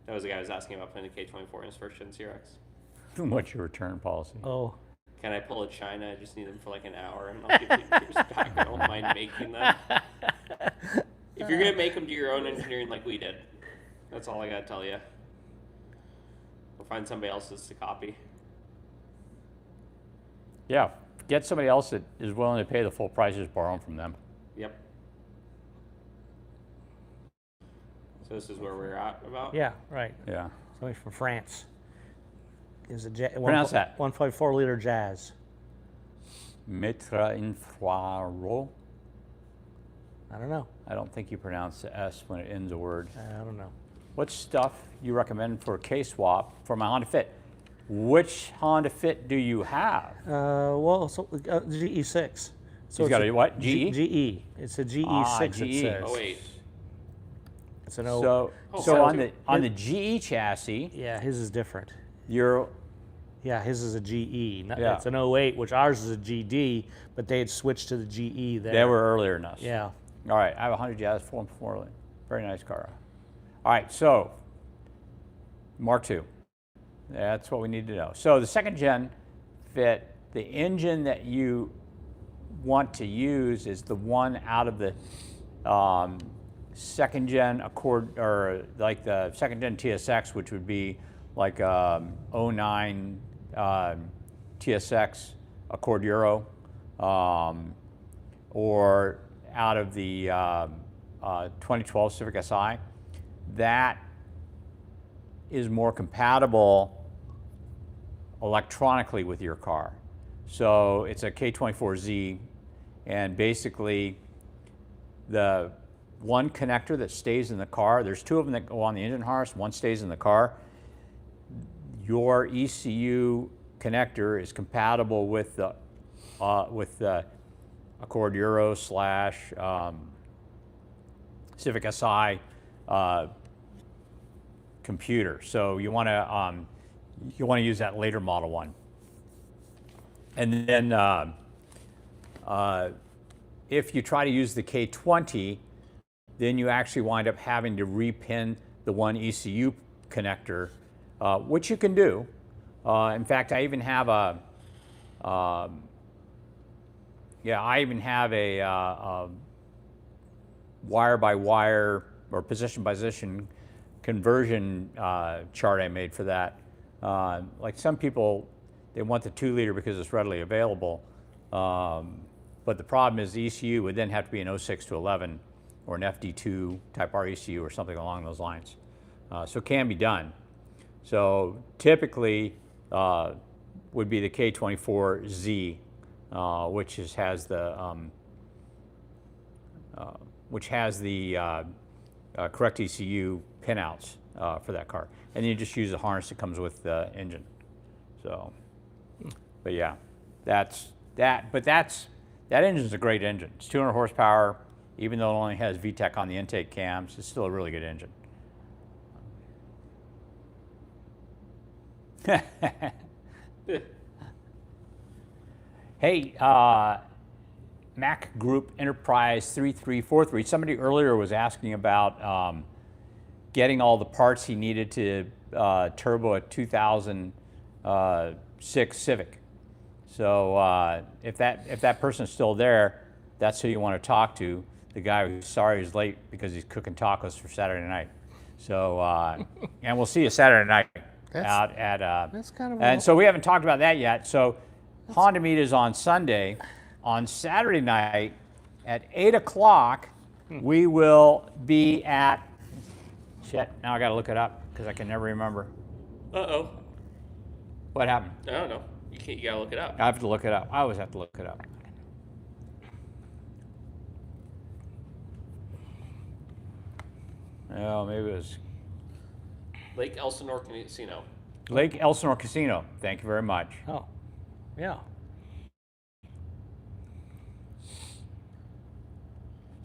That was the guy who was asking about putting the K24 in his first gen CRX. What's your return policy? Oh. Can I pull a China? I just need them for like an hour, and I'll give you yours back. I don't mind making them. If you're gonna make them, do your own engineering like we did. That's all I gotta tell you. Or find somebody else's to copy. Yeah, get somebody else that is willing to pay the full price, just borrow them from them. Yep. So this is where we're at about? Yeah, right. Yeah. Somebody from France. Is a Pronounce that. 1.4 liter Jazz. Metre infraro. I don't know. I don't think you pronounce the S when it ends a word. I don't know. What stuff you recommend for a K-swap for my Honda Fit? Which Honda Fit do you have? GE6. So He's got a what? GE? GE. It's a GE6. GE. It says. Oh wait. It's an So on the GE chassis, Yeah, his is different. you're Yeah, his is a GE. Yeah. It's an 08, which ours is a GD, but they had switched to the GE there. they were earlier than us. Yeah. All right, I have a 100 Jazz 4.4. Very nice car. All right, so Mark II. That's what we need to know. So the second gen Fit, the engine that you want to use is the one out of the second gen Accord, or like the second gen TSX, which would be like 09 TSX Accord Euro, or out of the 2012 Civic Si. That is more compatible electronically with your car. So it's a K24Z, and basically the one connector that stays in the car, there's 2 of them that go on the engine harness, one stays in the car. Your ECU connector is compatible with the Accord Euro / Civic Si computer. So you want to use that later model one. And then if you try to use the K20, then you actually wind up having to repin the one ECU connector, which you can do. In fact, I even have a wire by wire or position by position conversion chart I made for that. Like some people, they want the 2 liter because it's readily available, but the problem is the ECU would then have to be an 06 to 11 or an FD2 Type R ECU or something along those lines. So it can be done. So typically would be the K24Z, which has the correct ECU pinouts for that car, and you just use the harness that comes with the engine. So, but yeah, that's that engine's a great engine. It's 200 horsepower, even though it only has VTEC on the intake cams. It's still a really good engine. Hey, Mac Group Enterprise 3343. Somebody earlier was asking about getting all the parts he needed to turbo a 2006 Civic. So if that person's still there, that's who you want to talk to. The guy who's sorry he's late because he's cooking tacos for Saturday night. So and we'll see you Saturday night out at. That's kind of. And so we haven't talked about that yet. So Honda Meet is on Sunday. On Saturday night at 8 o'clock, we will be at. Shit! Now I got to look it up because I can never remember. Uh-oh. What happened? I don't know. You gotta look it up. I have to look it up. I always have to look it up. Oh, maybe it was Lake Elsinore Casino. Lake Elsinore Casino. Thank you very much. Oh, yeah.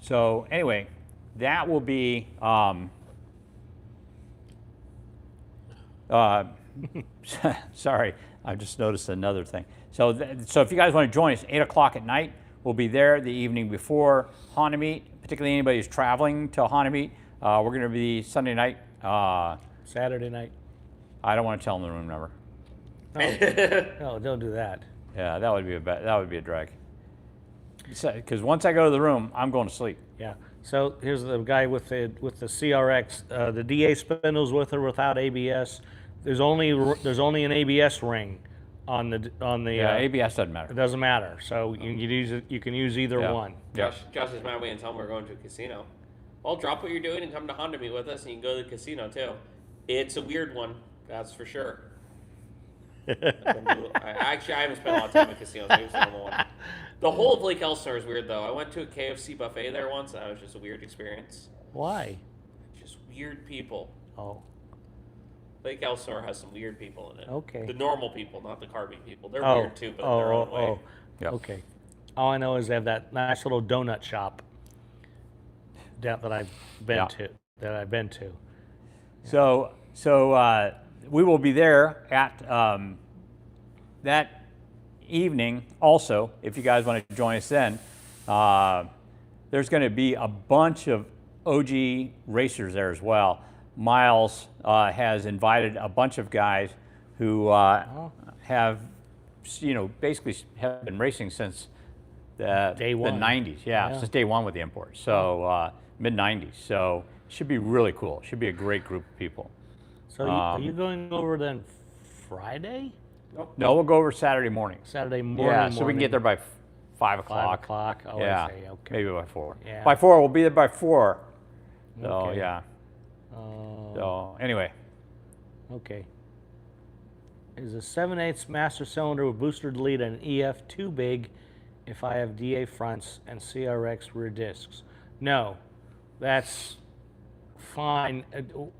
So anyway, that will be. Sorry, I just noticed another thing. So if you guys want to join us, 8 o'clock at night, we'll be there the evening before Honda Meet. Particularly anybody who's traveling to Honda Meet. We're going to be Sunday night. Saturday night. I don't want to tell them the room number. No, don't do that. Yeah, that would be a drag. Because once I go to the room, I'm going to sleep. Yeah. So here's the guy with the CRX. The DA spindles with or without ABS. There's only an ABS ring on the. Yeah, ABS doesn't It matter. doesn't matter. So you can use either Yeah. one. Yeah. Josh is mad way and tell him we're going to a casino. Well, drop what you're doing and come to Honda Meet with us, and you can go to the casino too. It's a weird one, that's for sure. I haven't spent a lot of time in casinos. Maybe it's the normal one. The whole of Lake Elsinore is weird, though. I went to a KFC buffet there once, and that was just a weird experience. Why? Just weird people. Oh. Lake Elsinore has some weird people in it. Okay. The normal people, not the carving people. They're Oh. weird too, but in their own way. Yeah. Okay. All I know is they have that nice little donut shop down that I've been to. So we will be there at that evening also, if you guys want to join us then. There's going to be a bunch of OG racers there as well. Miles has invited a bunch of guys who have, basically have been racing since Day one. the 90s. Yeah, since day one with the import. So mid-90s. So it should be really cool. It should be a great group of people. So are you going over then Friday? No, we'll go over Saturday morning. Saturday morning. Yeah, so we can get there by 5 o'clock. 5 o'clock. Oh, Yeah, I see. Okay. maybe by 4. Yeah. By 4, we'll be there by 4. So Okay. yeah. So anyway, Okay. Is a 7/8 master cylinder with booster delete and EF too big if I have DA fronts and CRX rear discs? No, that's fine.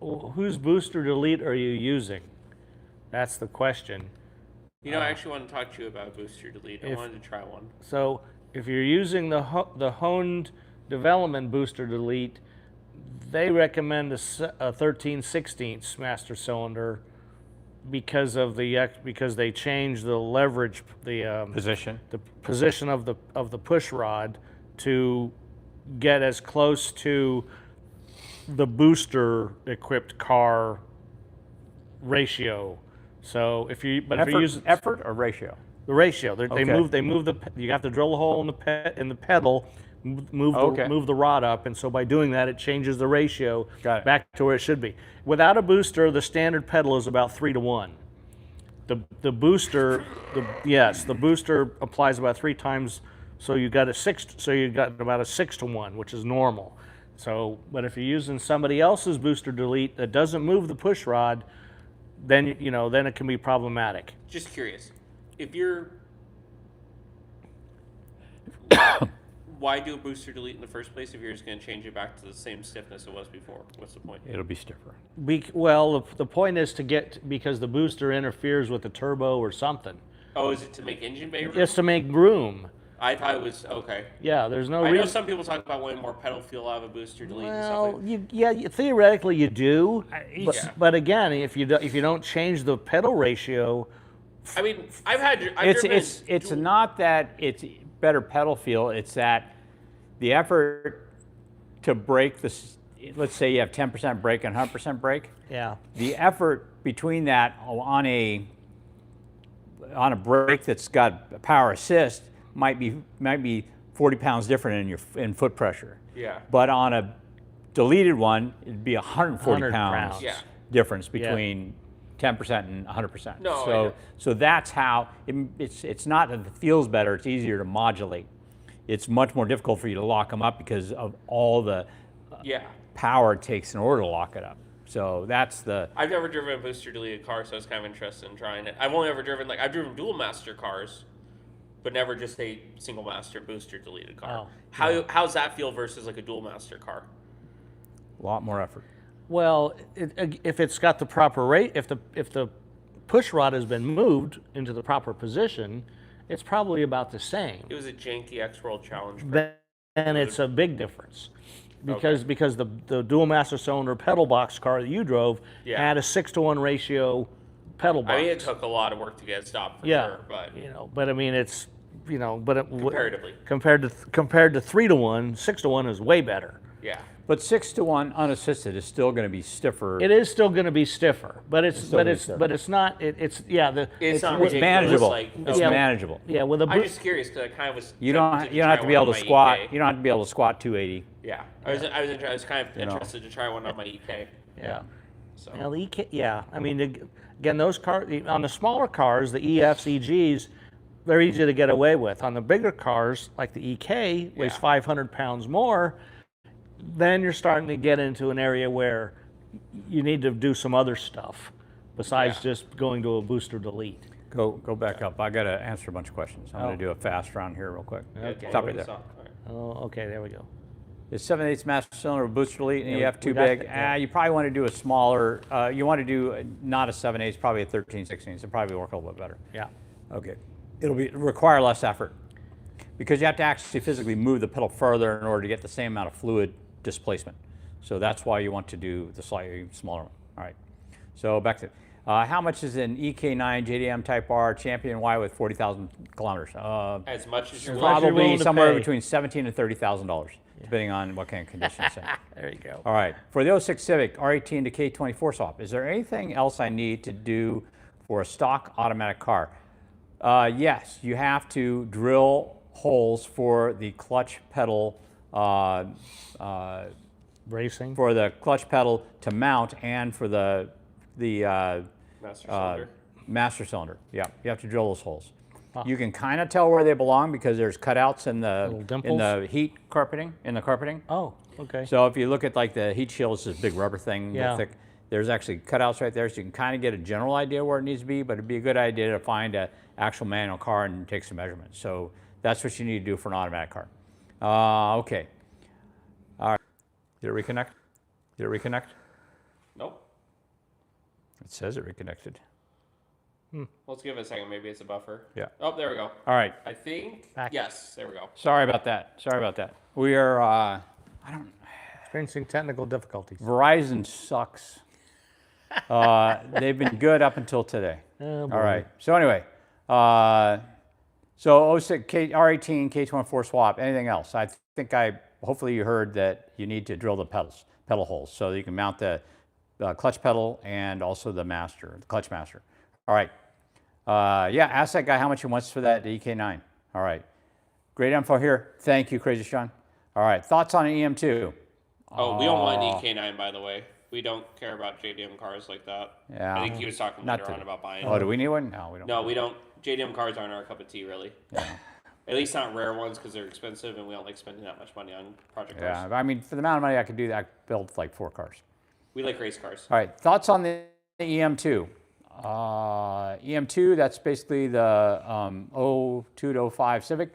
Whose booster delete are you using? That's the question. I actually want to talk to you about Booster Delete. I wanted to try one. So if you're using the honed development booster delete, they recommend a 13/16 master cylinder because they change the leverage, the position of the push rod to get as close to the booster equipped car ratio. So if you use effort or ratio? the ratio, they Okay. move you have to drill a hole in the pedal, move the rod up, and so by doing that, it changes the ratio Got it. back to where it should be. Without a booster, the standard pedal is about 3-to-1. The booster applies about 3 times, so you got about a 6-to-1, which is normal. So, but if you're using somebody else's booster delete that doesn't move the push rod, then it can be problematic. Just curious, if you're, why do a booster delete in the first place if you're just going to change it back to the same stiffness it was before? What's the point? It'll be stiffer. The point is because the booster interferes with the turbo or something. Oh, is it to make engine bay room? It's to make room. I thought it was okay. Yeah, there's no I know reason. some people talk about wanting more pedal feel out of a booster delete and stuff Well, like theoretically you do, each- but, Yeah. but again, if you don't change the pedal ratio, I mean, I've It's driven it's not that it's better pedal feel. It's that the effort to brake this. Let's say you have 10% brake and 100% brake. yeah, The effort between that on a brake that's got power assist might be 40 pounds different in foot pressure. Yeah. But on a deleted one, it'd be 140 100 pounds pounds. Yeah. difference between 10% and 100%. No, I So know. so that's how it's not that it feels better. It's easier to modulate. It's much more difficult for you to lock them up because of all the yeah. power it takes in order to lock it up. So that's the I've never driven a booster deleted car, so I was kind of interested in trying it. I've only ever driven I've driven dual master cars, but never just a single master booster deleted car. Oh, How's that feel versus like a dual master car? lot more effort. well, if it's got the proper rate, if the push rod has been moved into the proper position, it's probably about the same. It was a janky X World Challenge car. Then it's a big difference. Because the dual master cylinder pedal box car that you drove Yeah. had a 6-to-1 ratio pedal box. I mean, it took a lot of work to get it stopped for yeah, sure, but but I mean it's comparatively, compared to 3-to-1, 6-to-1 is way better. yeah. But 6-to-1 unassisted is still going to be stiffer. It is still going to be stiffer, but it's still gonna be stiffer. it's not it's It's not ridiculous. manageable. Like, It's Yeah. manageable. yeah with a I'm boot. just curious because I kind of was. You don't tempted have to try be able one to on my squat. EK. You don't have to be able to squat 280. Yeah, I was kind of interested to try one on my EK. Yeah. So Now, the EK, yeah, I mean, again, those cars, on the smaller cars, the EFs, EGs, they're easy to get away with. On the bigger cars, like the EK, weighs Yeah. 500 pounds more, then you're starting to get into an area where you need to do some other stuff besides Yeah. just going to a booster delete. Go back up. I got to answer a bunch of questions. I'm going to do a fast round here real quick. okay. Stop right there. All right. Oh, okay, there we go. Is 7/8 master cylinder with booster delete and Yeah, EF too we got big? that, yeah. You probably want to do a smaller. You want to do not a 7/8, probably a 13/16. It'll probably work a little bit better. Yeah. Okay. It'll require less effort because you have to actually physically move the pedal further in order to get the same amount of fluid displacement. So that's why you want to do the slightly smaller one. All right. So back to how much is an EK9 JDM Type R Champion Y with 40,000 kilometers? As much as you're As much as you're Probably willing to somewhere pay. between $17,000 and $30,000, depending on what kind of conditions. it's in. There you go. All right. For the 06 Civic R18 to K24 swap, is there anything else I need to do for a stock automatic car? Yes, you have to drill holes for the clutch pedal Bracing. for the clutch pedal to mount and for the master cylinder. master cylinder. Yeah, you have to drill those holes. You can kind of tell where they belong because there's cutouts in Little the dimples? heat carpeting Oh, okay. So if you look at like the heat shield, it's this big rubber thing, real Yeah. thick. There's actually cutouts right there, so you can kind of get a general idea where it needs to be. But it'd be a good idea to find an actual manual car and take some measurements. So that's what you need to do for an automatic car. Okay. All right. Did it reconnect? Did it reconnect? Nope. It says it reconnected. Let's give it a second. Maybe it's a buffer. Yeah. Oh, there we go. All right. I think. Back. Yes. There we go. Sorry about that. Sorry about that. We are. Experiencing technical difficulties. Verizon sucks. They've been good up until today. Oh, boy. All right. So anyway, so 06 R18 K24 swap. Anything else? I think hopefully you heard that you need to drill the pedal holes so that you can mount the clutch pedal and also the clutch master. All right. Yeah. Ask that guy how much he wants for that EK9. All right. Great info here. Thank you, Crazy Sean. All right. Thoughts on an EM2? Oh, we don't mind EK9, by the way. We don't care about JDM cars like that. Yeah. I think he was talking Not later on to- about buying. Oh, do we need one? No, we don't. No, we don't. JDM cars aren't our cup of tea, really. Yeah. At least not rare ones because they're expensive and we don't like spending that much money on project Yeah. cars. I mean, for the amount of money I could do that, I could build like 4 cars. We like race cars. All right, thoughts on the EM2? EM2, that's basically the 02 to 05 Civic.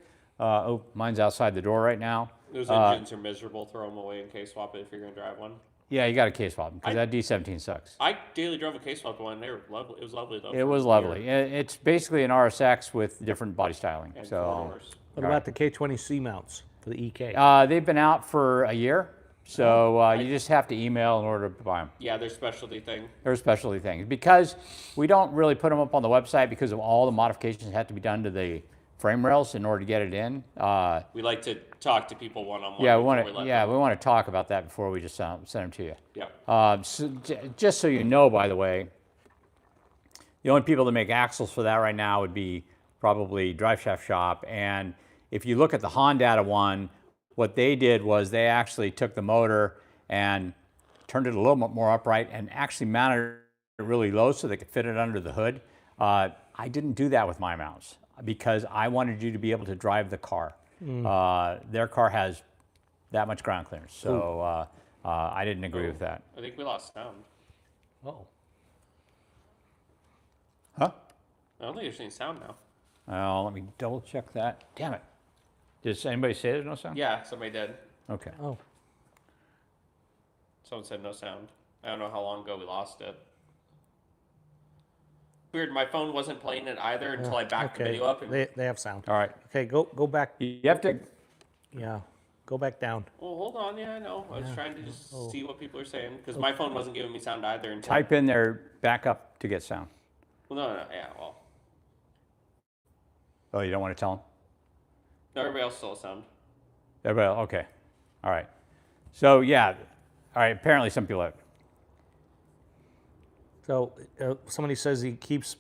Mine's outside the door right now. Those engines are miserable. Throw them away in case swap it if you're going to drive one. Yeah, you got a K-swap because that D17 sucks. I daily drove a K-swap one. They were lovely. It was lovely though. It was lovely. It's basically an RSX with different body styling. And So, 4 doors. What about the K20C mounts for the EK? they've been out for a year, so you just have to email in order to buy them. Yeah, they're specialty thing. They're specialty things because we don't really put them up on the website because of all the modifications that have to be done to the frame rails in order to get it in. We like to talk to people one-on-one. Yeah, we we want to talk about that before we just send them to you. Yeah. Just so you know, by the way, the only people that make axles for that right now would be probably Drive Shaft Shop. And if you look at the Honda one, what they did was they actually took the motor and turned it a little bit more upright and actually mounted it really low so they could fit it under the hood. I didn't do that with my mounts because I wanted you to be able to drive the car. Their car has that much ground clearance, so I didn't agree with that. I think we lost sound. Oh. Huh? I don't think there's any sound now. Let me double check that. Damn it. Did anybody say there's no sound? Yeah, somebody did. Okay. Oh. Someone said no sound. I don't know how long ago we lost it. Weird, my phone wasn't playing it either until I backed the video up. And, They have sound. All right. Okay, go back. You have to. Yeah, go back down. oh, hold on. Yeah, I know. I was trying to just see what people are saying because my phone wasn't giving me sound either. Until, Type in there backup to get sound. well, no. Yeah, well. Oh, you don't want to tell them? No, everybody else still has sound. Everybody, okay. All right. So, yeah. All right. Apparently, some people have. So somebody says he keeps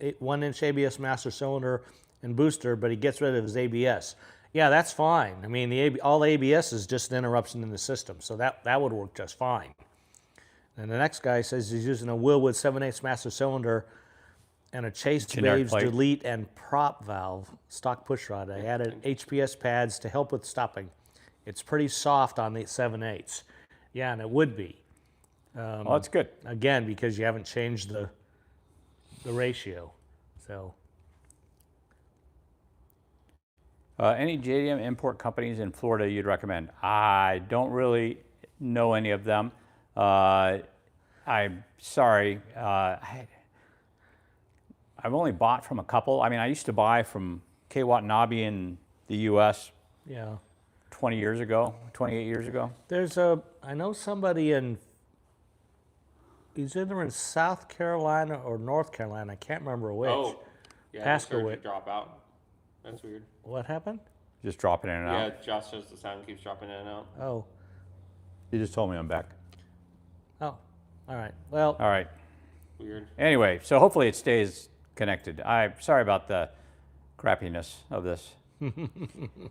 1-inch ABS master cylinder and booster, but he gets rid of his ABS. Yeah, that's fine. I mean, all the ABS is just an interruption in the system, so that would work just fine. And the next guy says he's using a Willwood 7/8 master cylinder and a Chase Generic Waves plate. delete and prop valve stock pushrod. I added HPS pads to help with stopping. It's pretty soft on the 7/8. Yeah, and it would be. Well, that's good. Again, because you haven't changed the ratio. So Any JDM import companies in Florida you'd recommend? I don't really know any of them. I'm sorry. I've only bought from a couple. I mean, I used to buy from K. Watanabe in the U.S. yeah, 28 years ago. I know somebody he's either in South Carolina or North Carolina. I can't remember which. Oh, yeah. Pasco It drop out. That's weird. What happened? Just dropping in and out. Yeah, Josh says the sound keeps dropping in and out. Oh, You just told me I'm back. all right. Well, All right. Weird. Anyway, so hopefully it stays connected. I'm sorry about the crappiness of this.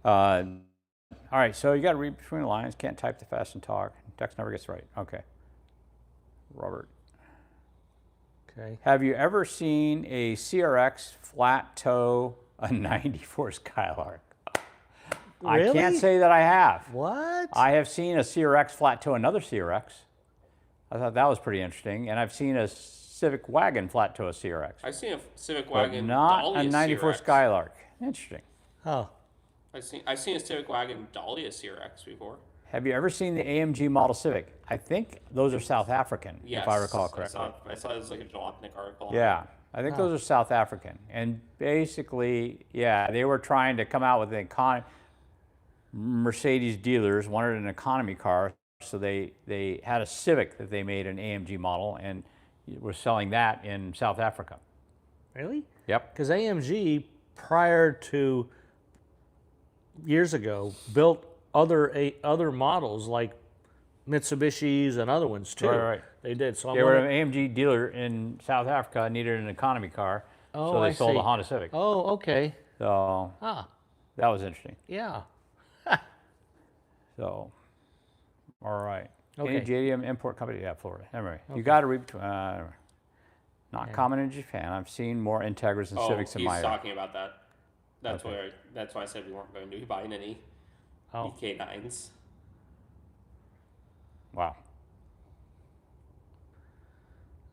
All right, so you got to read between the lines. Can't type too fast and talk. Text never gets right. Okay. Robert. okay. Have you ever seen a CRX flat toe, a 94 Skylark? I can't Really? say that I have. What? I have seen a CRX flat toe another CRX. I thought that was pretty interesting. And I've seen a Civic Wagon flat toe a CRX. I've seen a Civic But Wagon not Dolly a 94 CRX. Skylark. Interesting. Oh, I've seen a Civic Wagon Dolly a CRX before. Have you ever seen the AMG Model Civic? I think those are South African, Yes, if I recall correctly. I saw it was like a Jalopnik article. Yeah, I think those are South African. And basically, yeah, they were trying to come out with an Mercedes dealers wanted an economy car, so they had a Civic that they made an AMG model and were selling that in South Africa. really? Yep. Because AMG, prior to years ago, built other models like Mitsubishis and other ones too. Right. They did. So They were an AMG dealer in South Africa, needed an economy car, so they sold a Honda Civic. Oh, okay. So that was interesting. Yeah. So, all right. Okay. Any JDM import company? Yeah, Florida. Anyway, you got to read between. Not common in Japan. I've seen more Integras and Civics in my he's area. talking about that. That's why I said we weren't going to be buying any EK9s. Wow.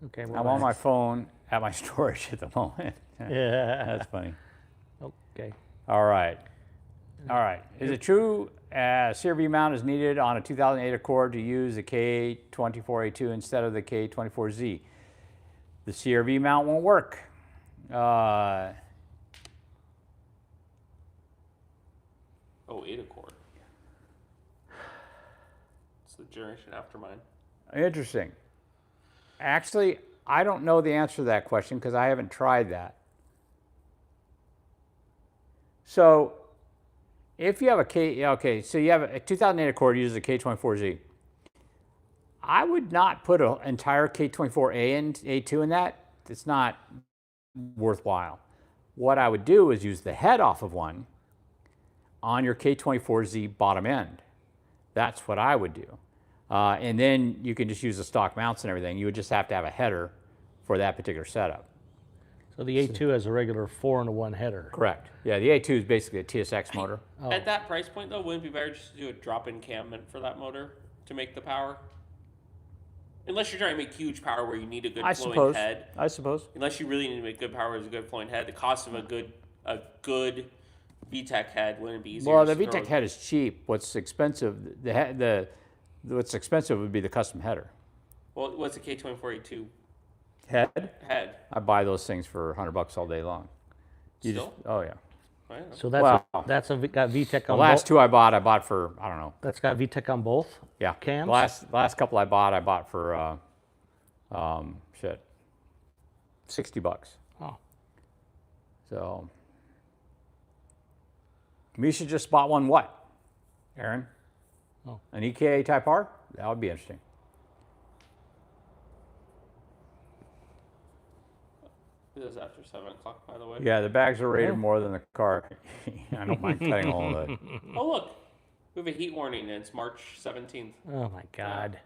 Okay. I'm on my phone at my storage at the moment. Yeah. That's funny. Okay. All right. All right. Is it true CRV mount is needed on a 2008 Accord to use the K24A2 instead of the K24Z? The CRV mount won't work. Oh, 8 Accord. It's the generation after mine. Interesting. Actually, I don't know the answer to that question because I haven't tried that. So, if you have a so you have a 2008 Accord uses a K24Z. I would not put an entire K24A and A2 in that. It's not worthwhile. What I would do is use the head off of one on your K24Z bottom end. That's what I would do. And then you can just use the stock mounts and everything. You would just have to have a header for that particular setup. So the A2 has a regular 4-in-1 header. Correct. Yeah, the A2 is basically a TSX motor. Oh. At that price point, though, wouldn't it be better just to do a drop-in cam for that motor to make the power? Unless you're trying to make huge power where you need a good flowing head. I suppose. Unless you really need to make good power with a good flowing head, the cost of a good VTEC head wouldn't be easier. Well, the VTEC head is cheap. What's expensive? What's expensive would be the custom header. Well, what's a K24A2 Head? head? I buy those things for $100 all day long. Still? Oh yeah. I don't know. So Well, that's got VTEC The on last both. two I bought for, I don't know. That's got VTEC on both. Yeah. Cams? Last couple I bought for $60. Oh. So Misha just bought one. What, Aaron? Oh. An EKA Type R? That would be interesting. It is after 7 o'clock, by the way. Yeah, the bags are rated more than the car. I don't mind cutting all of it. Oh, look. We have a heat warning, and it's March 17th. Oh my God.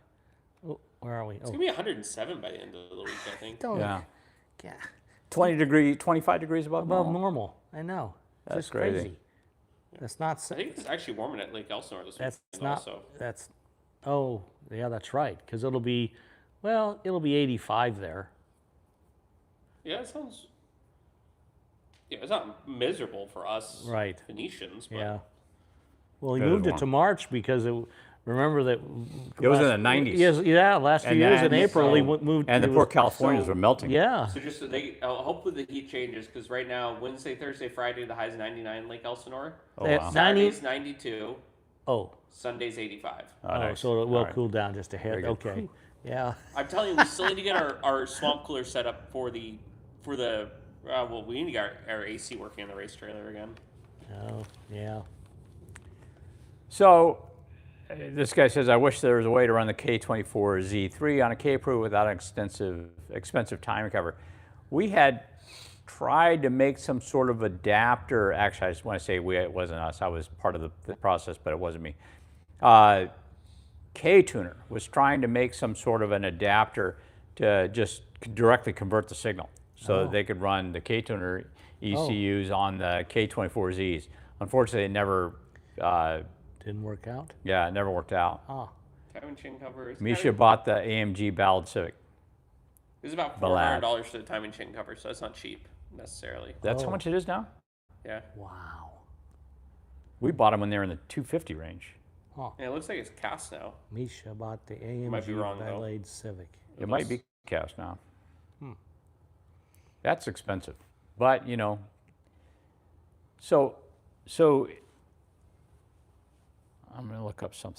Oh, where are we? It's going to be 107 by the end of the week, I think. Don't. Yeah. Yeah. 25 degrees above Above normal. normal. I know. It's That's just crazy. That's not. I think it's actually warming at Lake Elsinore this That's weekend not. also. That's. Oh, yeah, that's right. Because it'll be 85 there. Yeah, it sounds... Yeah, it's not miserable for us Right. Venetians, but Yeah. Well, he Better moved it one. to March because remember that. It was in the 90s. Yes, yeah, last few And years then- in April he moved. And the it poor was- Californians so- were melting. Yeah. So just so hopefully the heat changes, because right now, Wednesday, Thursday, Friday, the high's 99 Lake Elsinore. Oh, They- wow. 90 Saturday's 92. Oh. Sunday's 85. Oh, Oh, nice. so it will All right. cool down just a Very hair. good. Okay. Yeah. I'm telling you, we still need to get our swamp cooler set up for the well, we need to get our AC working on the race trailer again. Oh, yeah. So this guy says, I wish there was a way to run the K24Z3 on a K-Pro without an expensive timing cover. We had tried to make some sort of adapter. Actually, I just want to say it wasn't us. I was part of the process, but it wasn't me. K-Tuner was trying to make some sort of an adapter to just directly convert the signal so that they could run the K-Tuner ECUs on the K24Zs. Unfortunately, it never, Didn't work out. it never worked out. Oh. Timing chain covers. Misha bought the AMG Ballad Civic. It was about Ballad. $400 for the timing chain cover, so that's not cheap necessarily. That's how Oh. much it is now? Yeah. Wow. We bought them when they were in the 250 range. Oh. Yeah, it looks like it's cast now. Misha bought the AMG Might be wrong, though. Valet Civic. It might be cast now. That's expensive. But, so I'm going to look up something.